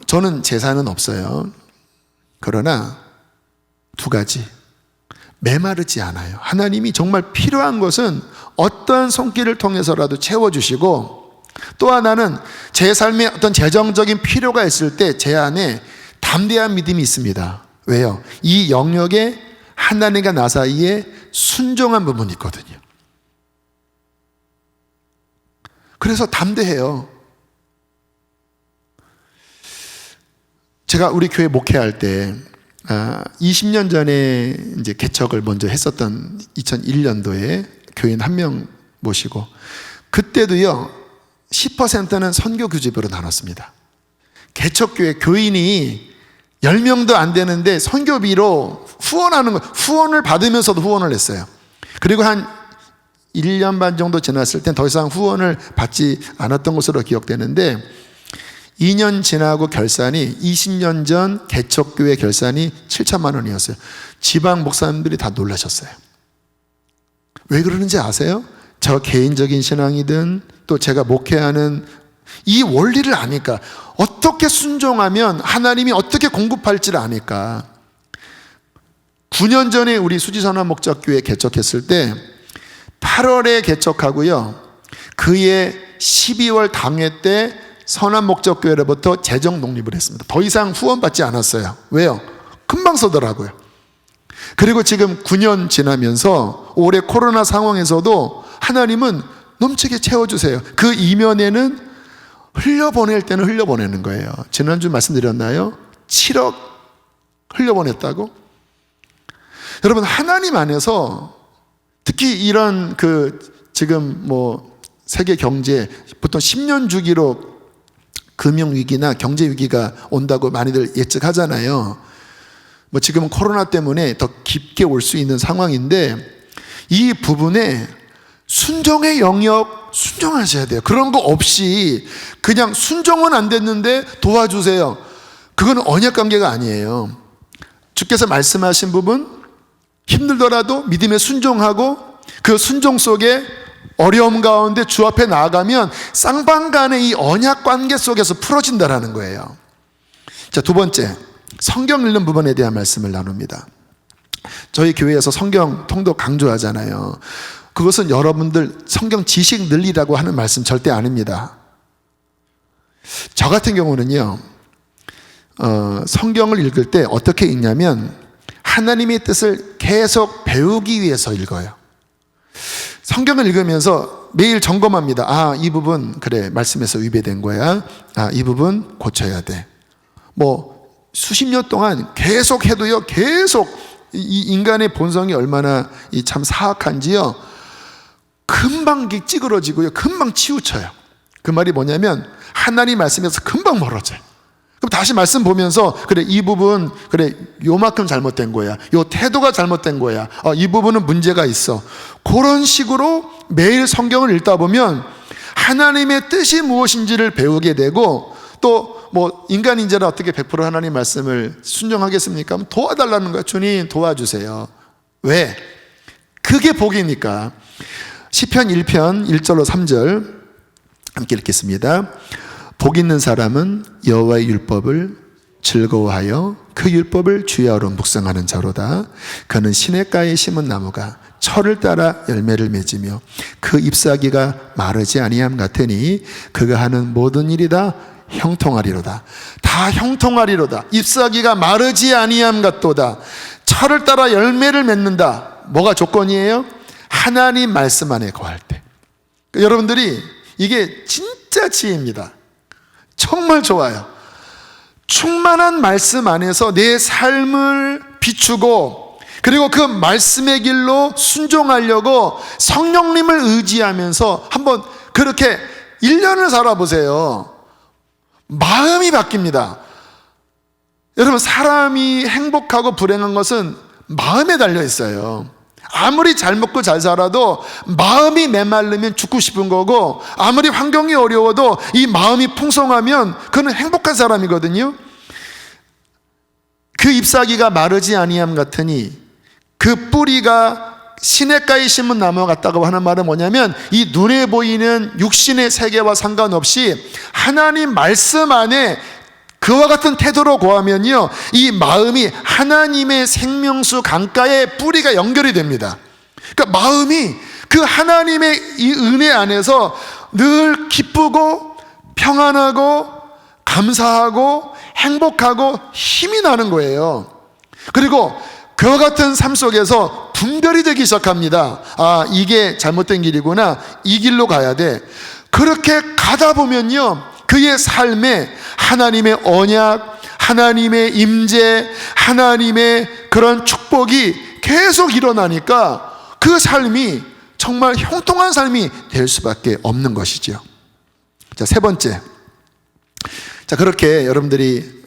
저는 재산은 없어요. 그러나 두 가지, 메마르지 않아요. 하나님이 정말 필요한 것은 어떠한 손길을 통해서라도 채워주시고, 또 하나는 제 삶에 어떤 재정적인 필요가 있을 때 제 안에 담대한 믿음이 있습니다. 왜요? 이 영역에 하나님과 나 사이에 순종한 부분이 있거든요. 그래서 담대해요. 제가 우리 교회 목회할 때 20년 전에 이제 개척을 먼저 했었던 2001년도에 교인 한 명 모시고, 그때도요 10%는 선교 규집으로 나눴습니다. 개척교회 교인이 10명도 안 되는데 선교비로 후원하는 거, 후원을 받으면서도 후원을 했어요. 그리고 한 1년 반 정도 지났을 땐 더 이상 후원을 받지 않았던 것으로 기억되는데, 2년 지나고 결산이 20년 전 개척교회 결산이 7천만 원이었어요. 지방 목사님들이 다 놀라셨어요. 왜 그러는지 아세요? 저 개인적인 신앙이든 또 제가 목회하는 이 원리를 아니까, 어떻게 순종하면 하나님이 어떻게 공급할지를 아니까. 9년 전에 우리 수지선한 목적교회 개척했을 때 8월에 개척하고요, 그해 12월 당회 때 선한 목적교회로부터 재정 독립을 했습니다. 더 이상 후원받지 않았어요. 왜요? 금방 서더라고요. 그리고 지금 9년 지나면서 올해 코로나 상황에서도 하나님은 넘치게 채워주세요. 그 이면에는 흘려보낼 때는 흘려보내는 거예요. 지난주 말씀드렸나요? 7억 흘려보냈다고? 여러분, 하나님 안에서 특히 이런 지금 세계 경제 보통 10년 주기로 금융위기나 경제위기가 온다고 많이들 예측하잖아요. 지금은 코로나 때문에 더 깊게 올 수 있는 상황인데, 이 부분에 순종의 영역 순종하셔야 돼요. 그런 거 없이 그냥 순종은 안 됐는데 도와주세요, 그건 언약 관계가 아니에요. 주께서 말씀하신 부분 힘들더라도 믿음에 순종하고, 그 순종 속에 어려움 가운데 주 앞에 나아가면 쌍방간의 이 언약 관계 속에서 풀어진다라는 거예요. 자, 두 번째, 성경 읽는 부분에 대한 말씀을 나눕니다. 저희 교회에서 성경 통독 강조하잖아요. 그것은 여러분들 성경 지식 늘리라고 하는 말씀 절대 아닙니다. 저 같은 경우는요, 성경을 읽을 때 어떻게 읽냐면, 하나님의 뜻을 계속 배우기 위해서 읽어요. 성경을 읽으면서 매일 점검합니다. 아, 이 부분 그래 말씀에서 위배된 거야. 아, 이 부분 고쳐야 돼. 뭐 수십 년 동안 계속 해도요, 계속 이 인간의 본성이 얼마나 참 사악한지요, 금방 찌그러지고요, 금방 치우쳐요. 그 말이 뭐냐면 하나님 말씀에서 금방 멀어져요. 그럼 다시 말씀 보면서 그래 이 부분 그래 요만큼 잘못된 거야, 요 태도가 잘못된 거야, 이 부분은 문제가 있어. 그런 식으로 매일 성경을 읽다 보면 하나님의 뜻이 무엇인지를 배우게 되고, 또 뭐 인간인자라 어떻게 100% 하나님 말씀을 순종하겠습니까? 도와달라는 거야. 주님 도와주세요. 왜? 그게 복이니까. 시편 1편 1절로 3절 함께 읽겠습니다. 복 있는 사람은 여호와의 율법을 즐거워하여 그 율법을 주야로 묵상하는 자로다. 그는 시냇가에 심은 나무가 철을 따라 열매를 맺으며 그 잎사귀가 마르지 아니함 같으니 그가 하는 모든 일이 다 형통하리로다. 다 형통하리로다. 잎사귀가 마르지 아니함 같도다. 철을 따라 열매를 맺는다. 뭐가 조건이에요? 하나님 말씀 안에 거할 때. 여러분들이 이게 진짜 지혜입니다. 정말 좋아요. 충만한 말씀 안에서 내 삶을 비추고, 그리고 그 말씀의 길로 순종하려고 성령님을 의지하면서 한번 그렇게 1년을 살아보세요. 마음이 바뀝니다. 여러분, 사람이 행복하고 불행한 것은 마음에 달려 있어요. 아무리 잘 먹고 잘 살아도 마음이 메말르면 죽고 싶은 거고, 아무리 환경이 어려워도 이 마음이 풍성하면 그는 행복한 사람이거든요. 그 잎사귀가 마르지 아니함 같으니 그 뿌리가 시냇가에 심은 나무와 같다고 하는 말은 뭐냐면, 이 눈에 보이는 육신의 세계와 상관없이 하나님 말씀 안에 그와 같은 태도로 고하면요, 이 마음이 하나님의 생명수 강가에 뿌리가 연결이 됩니다. 그러니까 마음이 그 하나님의 이 은혜 안에서 늘 기쁘고 평안하고 감사하고 행복하고 힘이 나는 거예요. 그리고 그와 같은 삶 속에서 분별이 되기 시작합니다. 아, 이게 잘못된 길이구나, 이 길로 가야 돼. 그렇게 가다 보면요, 그의 삶에 하나님의 언약, 하나님의 임재, 하나님의 그런 축복이 계속 일어나니까 그 삶이 정말 형통한 삶이 될 수밖에 없는 것이죠. 자, 세 번째. 자, 그렇게 여러분들이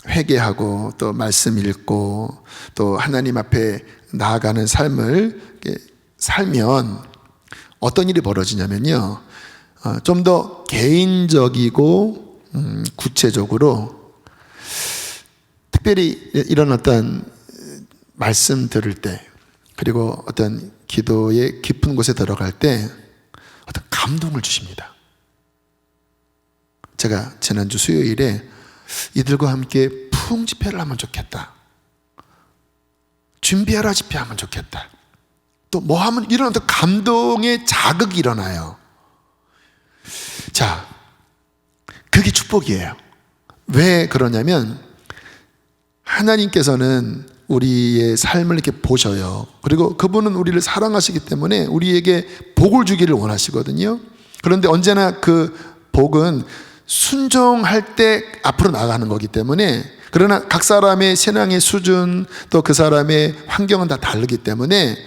회개하고 또 말씀 읽고 또 하나님 앞에 나아가는 삶을 살면 어떤 일이 벌어지냐면요, 좀 더 개인적이고 구체적으로, 특별히 이런 어떤 말씀 들을 때, 그리고 어떤 기도의 깊은 곳에 들어갈 때 어떤 감동을 주십니다. 제가 지난주 수요일에 이들과 함께 푸웅 집회를 하면 좋겠다, 준비하라 집회 하면 좋겠다, 또 뭐 하면, 이런 어떤 감동의 자극이 일어나요. 자, 그게 축복이에요. 왜 그러냐면 하나님께서는 우리의 삶을 이렇게 보셔요. 그리고 그분은 우리를 사랑하시기 때문에 우리에게 복을 주기를 원하시거든요. 그런데 언제나 그 복은 순종할 때 앞으로 나가는 거기 때문에, 그러나 각 사람의 신앙의 수준, 또 그 사람의 환경은 다 다르기 때문에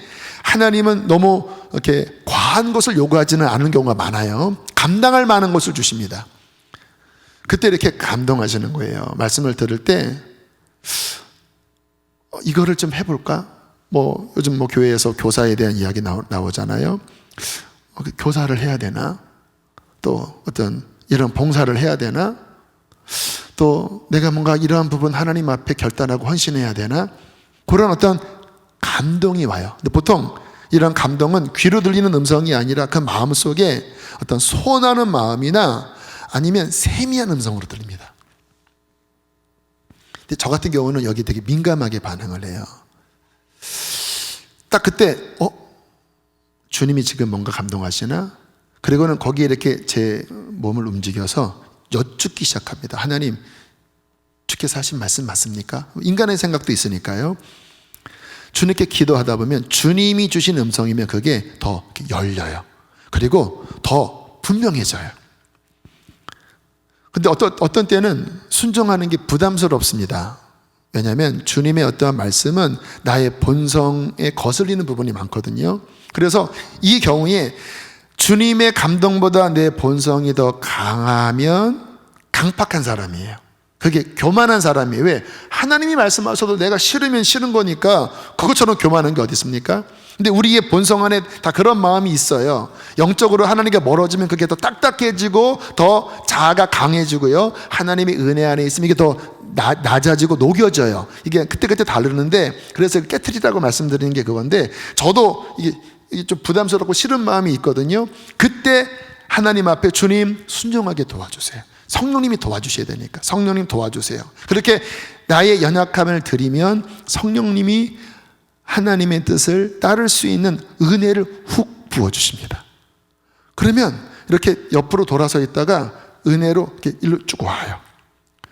하나님은 너무 이렇게 과한 것을 요구하지는 않은 경우가 많아요. 감당할 만한 것을 주십니다. 그때 이렇게 감동하시는 거예요. 말씀을 들을 때 이거를 좀 해볼까? 뭐 요즘 뭐 교회에서 교사에 대한 이야기 나오잖아요. 교사를 해야 되나? 또 어떤 이런 봉사를 해야 되나? 또 내가 뭔가 이러한 부분 하나님 앞에 결단하고 헌신해야 되나? 그런 어떤 감동이 와요. 근데 보통 이런 감동은 귀로 들리는 음성이 아니라 그 마음속에 어떤 소원하는 마음이나 아니면 세미한 음성으로 들립니다. 근데 저 같은 경우는 여기 되게 민감하게 반응을 해요. 딱 그때 주님이 지금 뭔가 감동하시나? 그리고는 거기에 이렇게 제 몸을 움직여서 여쭙기 시작합니다. 하나님, 주께서 하신 말씀 맞습니까? 인간의 생각도 있으니까요. 주님께 기도하다 보면 주님이 주신 음성이면 그게 더 열려요. 그리고 더 분명해져요. 근데 어떤 때는 순종하는 게 부담스럽습니다. 왜냐하면 주님의 어떠한 말씀은 나의 본성에 거슬리는 부분이 많거든요. 그래서 이 경우에 주님의 감동보다 내 본성이 더 강하면 강팍한 사람이에요. 그게 교만한 사람이에요. 왜? 하나님이 말씀하셔도 내가 싫으면 싫은 거니까 그것처럼 교만한 게 어디 있습니까? 근데 우리의 본성 안에 다 그런 마음이 있어요. 영적으로 하나님께 멀어지면 그게 더 딱딱해지고 더 자아가 강해지고요. 하나님의 은혜 안에 있으면 이게 더 낮아지고 녹여져요. 이게 그때그때 다르는데, 그래서 깨트리라고 말씀드리는 게 그건데, 저도 이게 좀 부담스럽고 싫은 마음이 있거든요. 그때 하나님 앞에 주님 순종하게 도와주세요. 성령님이 도와주셔야 되니까 성령님 도와주세요. 그렇게 나의 연약함을 드리면 성령님이 하나님의 뜻을 따를 수 있는 은혜를 훅 부어주십니다. 그러면 이렇게 옆으로 돌아서 있다가 은혜로 이렇게 일로 쭉 와요.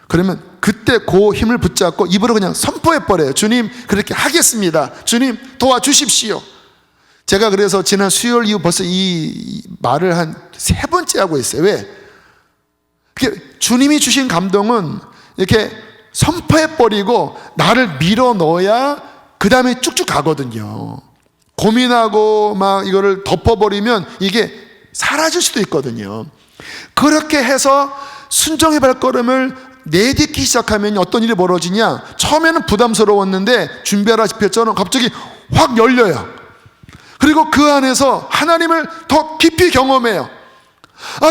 그러면 그때 그 힘을 붙잡고 입으로 그냥 선포해버려요. 주님 그렇게 하겠습니다. 주님 도와주십시오. 제가 그래서 지난 수요일 이후 벌써 이 말을 한 3번째 하고 있어요. 왜? 주님이 주신 감동은 이렇게 선포해버리고 나를 밀어 넣어야 그 다음에 쭉쭉 가거든요. 고민하고 막 이거를 덮어버리면 이게 사라질 수도 있거든요. 그렇게 해서 순종의 발걸음을 내딛기 시작하면 어떤 일이 벌어지냐? 처음에는 부담스러웠는데 준비하라시피 했잖아요. 갑자기 확 열려요. 그리고 그 안에서 하나님을 더 깊이 경험해요.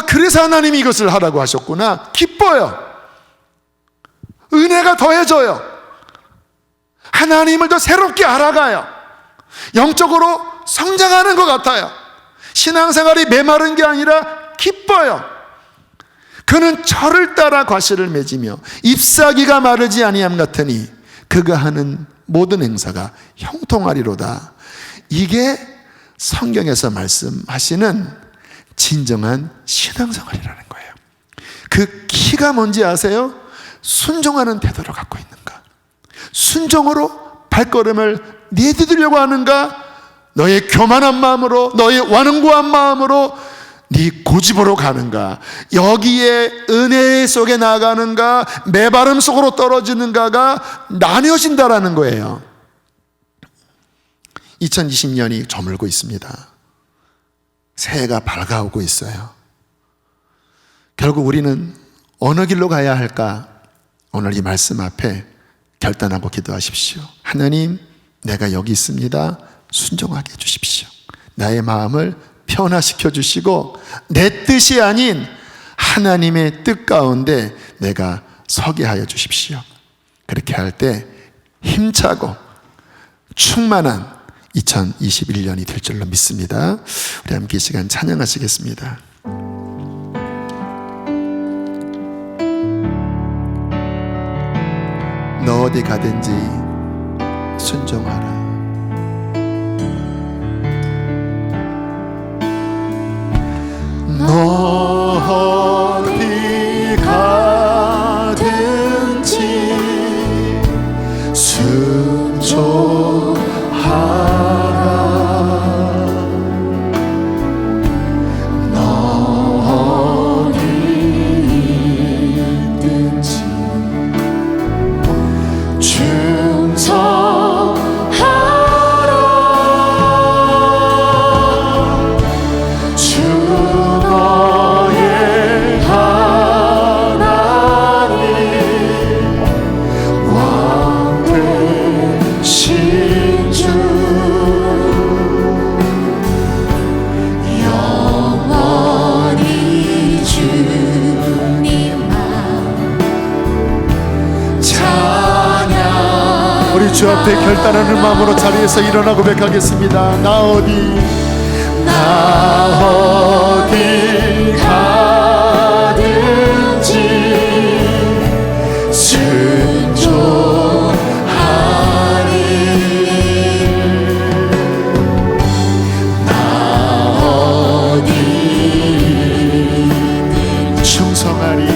그래서 하나님이 이것을 하라고 하셨구나. 기뻐요. 은혜가 더해져요. 하나님을 더 새롭게 알아가요. 영적으로 성장하는 것 같아요. 신앙생활이 메마른 게 아니라 기뻐요. 그는 철을 따라 과실을 맺으며 잎사귀가 마르지 아니함 같으니 그가 하는 모든 행사가 형통하리로다. 이게 성경에서 말씀하시는 진정한 신앙생활이라는 거예요. 그 키가 뭔지 아세요? 순종하는 태도를 갖고 있는가? 순종으로 발걸음을 내디디려고 하는가? 너의 교만한 마음으로, 너의 완응고한 마음으로 네 고집으로 가는가? 여기에 은혜 속에 나아가는가? 메바름 속으로 떨어지는가가 나뉘어진다라는 거예요. 2020년이 저물고 있습니다. 새해가 밝아오고 있어요. 결국 우리는 어느 길로 가야 할까? 오늘 이 말씀 앞에 결단하고 기도하십시오. 하나님, 내가 여기 있습니다. 순종하게 해주십시오. 나의 마음을 변화시켜 주시고 내 뜻이 아닌 하나님의 뜻 가운데 내가 서게 하여 주십시오. 그렇게 할 때 힘차고 충만한 2021년이 될 줄로 믿습니다. 우리 함께 이 시간 찬양하시겠습니다. 너 어디 가든지 순종하라. 너 어디 가든지 순종하라. 너 어디 있든지 충성하라. 주 너의 하나님 왕 되신 주 영원히 주님만 찬양. 우리 주 앞에 결단하는 마음으로 자리에서 일어나 고백하겠습니다. 나 어디 가든지 순종하리. 나 어디든 충성하리.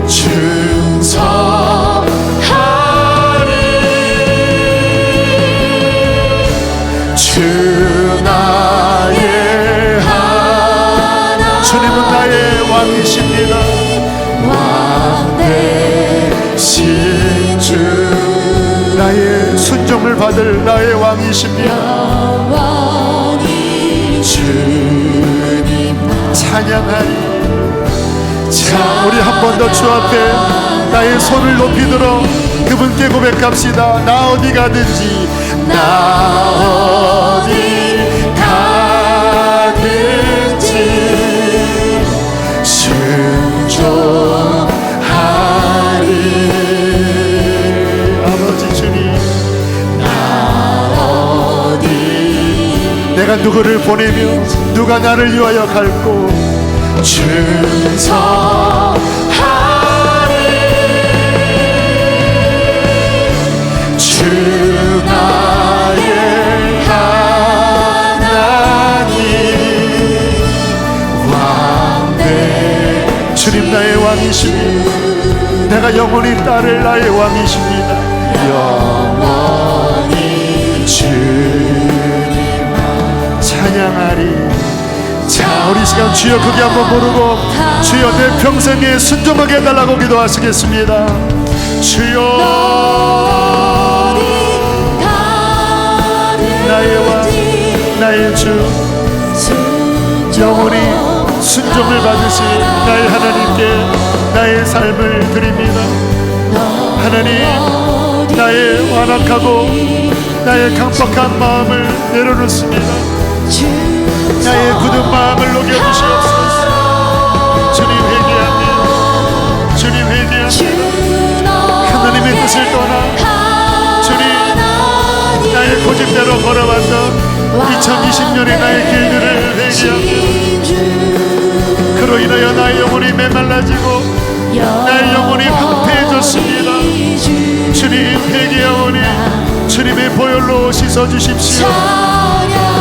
충성 받을 나의 왕이십니다. 주님 찬양하리. 자, 우리 한 번 더 주 앞에 나의 손을 높이 들어 그분께 고백합시다. 나 어디 가든지, 나 어디 가든지 순종하리. 아버지 주님, 나 어디 내가 누구를 보내며 누가 나를 위하여 갈고 준성하리. 주 나의 하나님 왕대. 주님 나의 왕이십니다. 내가 영원히 따를 나의 왕이십니다. 영원히 주님 찬양하리. 자, 우리 시간 주여 크게 한번 부르고 주여 내 평생에 순종하게 해달라고 기도하시겠습니다. 주여 나의 왕 나의 주 영원히 순종을 받으신 나의 하나님께 나의 삶을 드립니다. 하나님, 나의 완악하고 나의 강박한 마음을 내려놓습니다. 나의 굳은 마음을 녹여주시옵소서. 주님 회개합니다. 주님 회개합니다. 하나님의 뜻을 떠나 주님 나의 고집대로 걸어왔던 2020년의 나의 길들을 회개합니다. 그로 인하여 나의 영혼이 메말라지고 나의 영혼이 황폐해졌습니다. 주님 회개하오니 주님의 보혈로 씻어주십시오.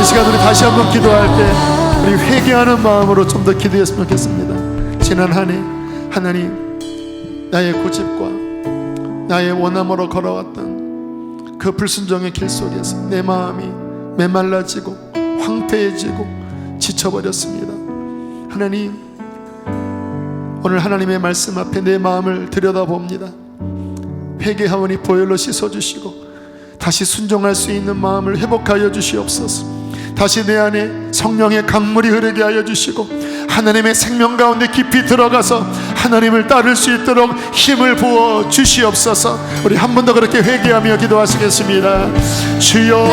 이 시간 우리 다시 한번 기도할 때 우리 회개하는 마음으로 좀 더 기도했으면 좋겠습니다. 지난 한 해 하나님, 나의 고집과 나의 원함으로 걸어왔던 그 불순종의 길 속에서 내 마음이 메말라지고 황폐해지고 지쳐버렸습니다. 하나님, 오늘 하나님의 말씀 앞에 내 마음을 들여다봅니다. 회개하오니 보혈로 씻어주시고 다시 순종할 수 있는 마음을 회복하여 주시옵소서. 다시 내 안에 성령의 강물이 흐르게 하여 주시고 하나님의 생명 가운데 깊이 들어가서 하나님을 따를 수 있도록 힘을 부어 주시옵소서. 우리 한 번 더 그렇게 회개하며 기도하시겠습니다. 주여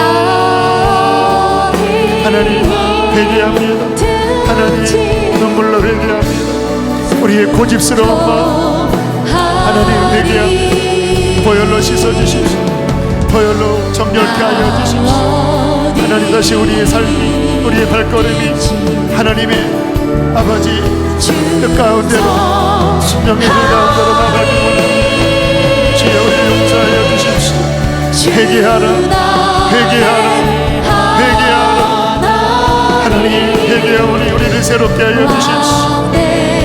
하나님 회개합니다. 하나님 눈물로 회개합니다. 우리의 고집스러운 마음 하나님 회개합니다. 보혈로 씻어주십시오. 보혈로 정결케 하여 주십시오. 하나님, 다시 우리의 삶이 우리의 발걸음이 하나님의 아버지 뜻 가운데로 순종의 길 가운데로 나가기 원합니다. 주여 우리를 용서하여 주십시오. 회개하라 회개하라 회개하라. 하나님 회개하오니 우리를 새롭게 하여 주십시오.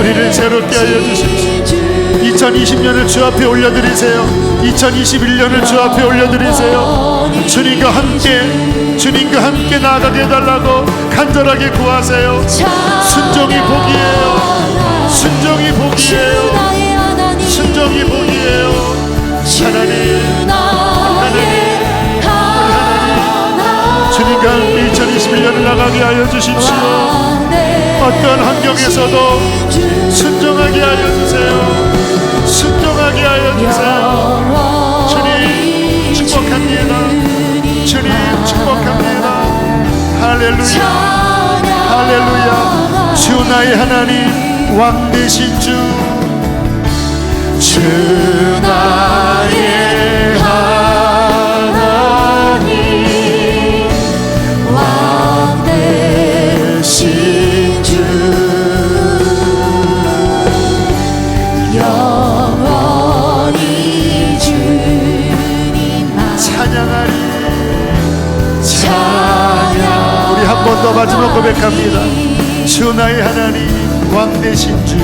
우리를 새롭게 하여 주십시오. 2020년을 주 앞에 올려드리세요. 2021년을 주 앞에 올려드리세요. 주님과 함께 나아가게 해달라고 간절하게 구하세요. 순종이 복이에요. 순종이 복이에요. 순종이 복이에요. 하나님, 주님과 함께 2021년을 나가게 하여 주십시오. 어떤 환경에서도 순종하게 하여 주세요. 순종하게 하여 주세요. 주님 축복합니다. 주님 축복합니다. 할렐루야 할렐루야. 주 나의 하나님 왕 되신 주 나의 하나님 왕 되신 주 영원히 주님만 찬양하리. 우리 한 번 더 마지막 고백합니다. 주 나의 하나님 왕 되신 주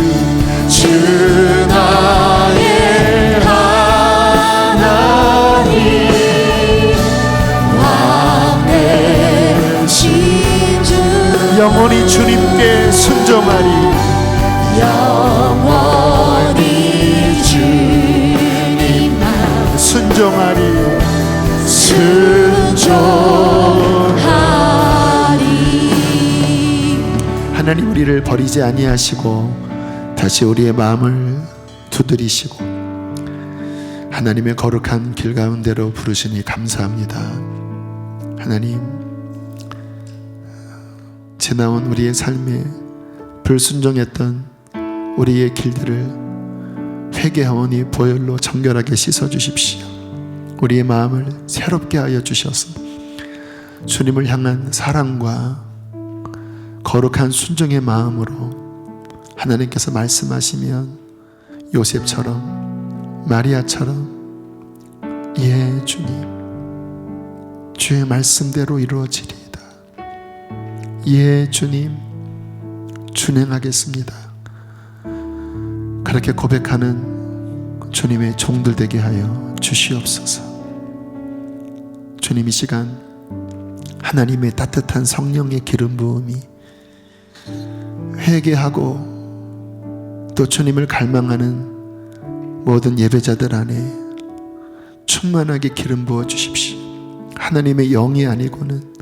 나의 하나님 왕 되신 주 영원히 주님께 순종하리. 영원히 주님만 순종하리. 우리를 버리지 아니하시고 다시 우리의 마음을 두드리시고 하나님의 거룩한 길 가운데로 부르시니 감사합니다. 하나님, 지나온 우리의 삶에 불순종했던 우리의 길들을 회개하오니 보혈로 정결하게 씻어주십시오. 우리의 마음을 새롭게 하여 주셔서 주님을 향한 사랑과 거룩한 순종의 마음으로 하나님께서 말씀하시면 요셉처럼 마리아처럼 예 주님, 주의 말씀대로 이루어지리이다. 예 주님, 준행하겠습니다. 그렇게 고백하는 주님의 종들 되게 하여 주시옵소서. 주님, 이 시간 하나님의 따뜻한 성령의 기름 부음이 회개하고 또 주님을 갈망하는 모든 예배자들 안에 충만하게 기름 부어 주십시오. 하나님의 영이 아니고는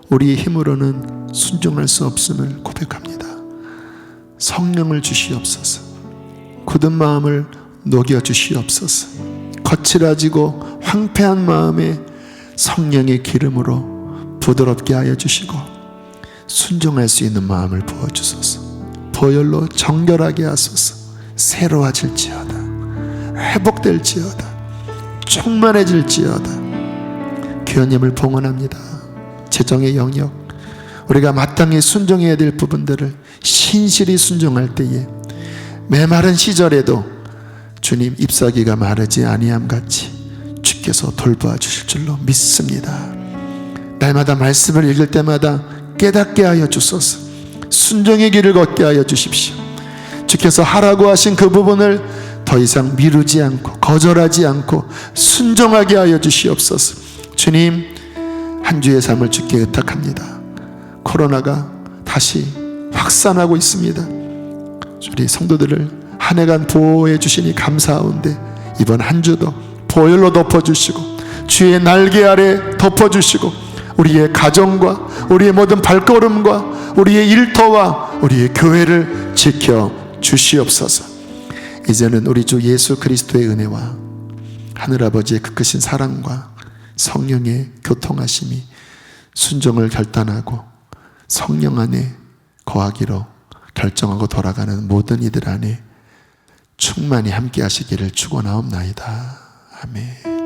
우리의 힘으로는 순종할 수 없음을 고백합니다. 성령을 주시옵소서. 굳은 마음을 녹여 주시옵소서. 거칠어지고 황폐한 마음에 성령의 기름으로 부드럽게 하여 주시고 순종할 수 있는 마음을 부어주소서. 보혈로 정결하게 하소서. 새로워질지어다. 회복될지어다. 충만해질지어다. 귀하님을 봉헌합니다. 재정의 영역, 우리가 마땅히 순종해야 될 부분들을 신실히 순종할 때에 메마른 시절에도 주님 잎사귀가 마르지 아니함 같이 주께서 돌보아 주실 줄로 믿습니다. 날마다 말씀을 읽을 때마다 깨닫게 하여 주소서. 순종의 길을 걷게 하여 주십시오. 주께서 하라고 하신 그 부분을 더 이상 미루지 않고 거절하지 않고 순종하게 하여 주시옵소서. 주님, 한 주의 삶을 주께 의탁합니다. 코로나가 다시 확산하고 있습니다. 우리 성도들을 한 해간 보호해 주시니 감사하온데 이번 한 주도 보혈로 덮어주시고 주의 날개 아래 덮어주시고 우리의 가정과 우리의 모든 발걸음과 우리의 일터와 우리의 교회를 지켜 주시옵소서. 이제는 우리 주 예수 그리스도의 은혜와 하늘아버지의 그 크신 사랑과 성령의 교통하심이 순종을 결단하고 성령 안에 거하기로 결정하고 돌아가는 모든 이들 안에 충만히 함께 하시기를 축원하옵나이다. 아멘.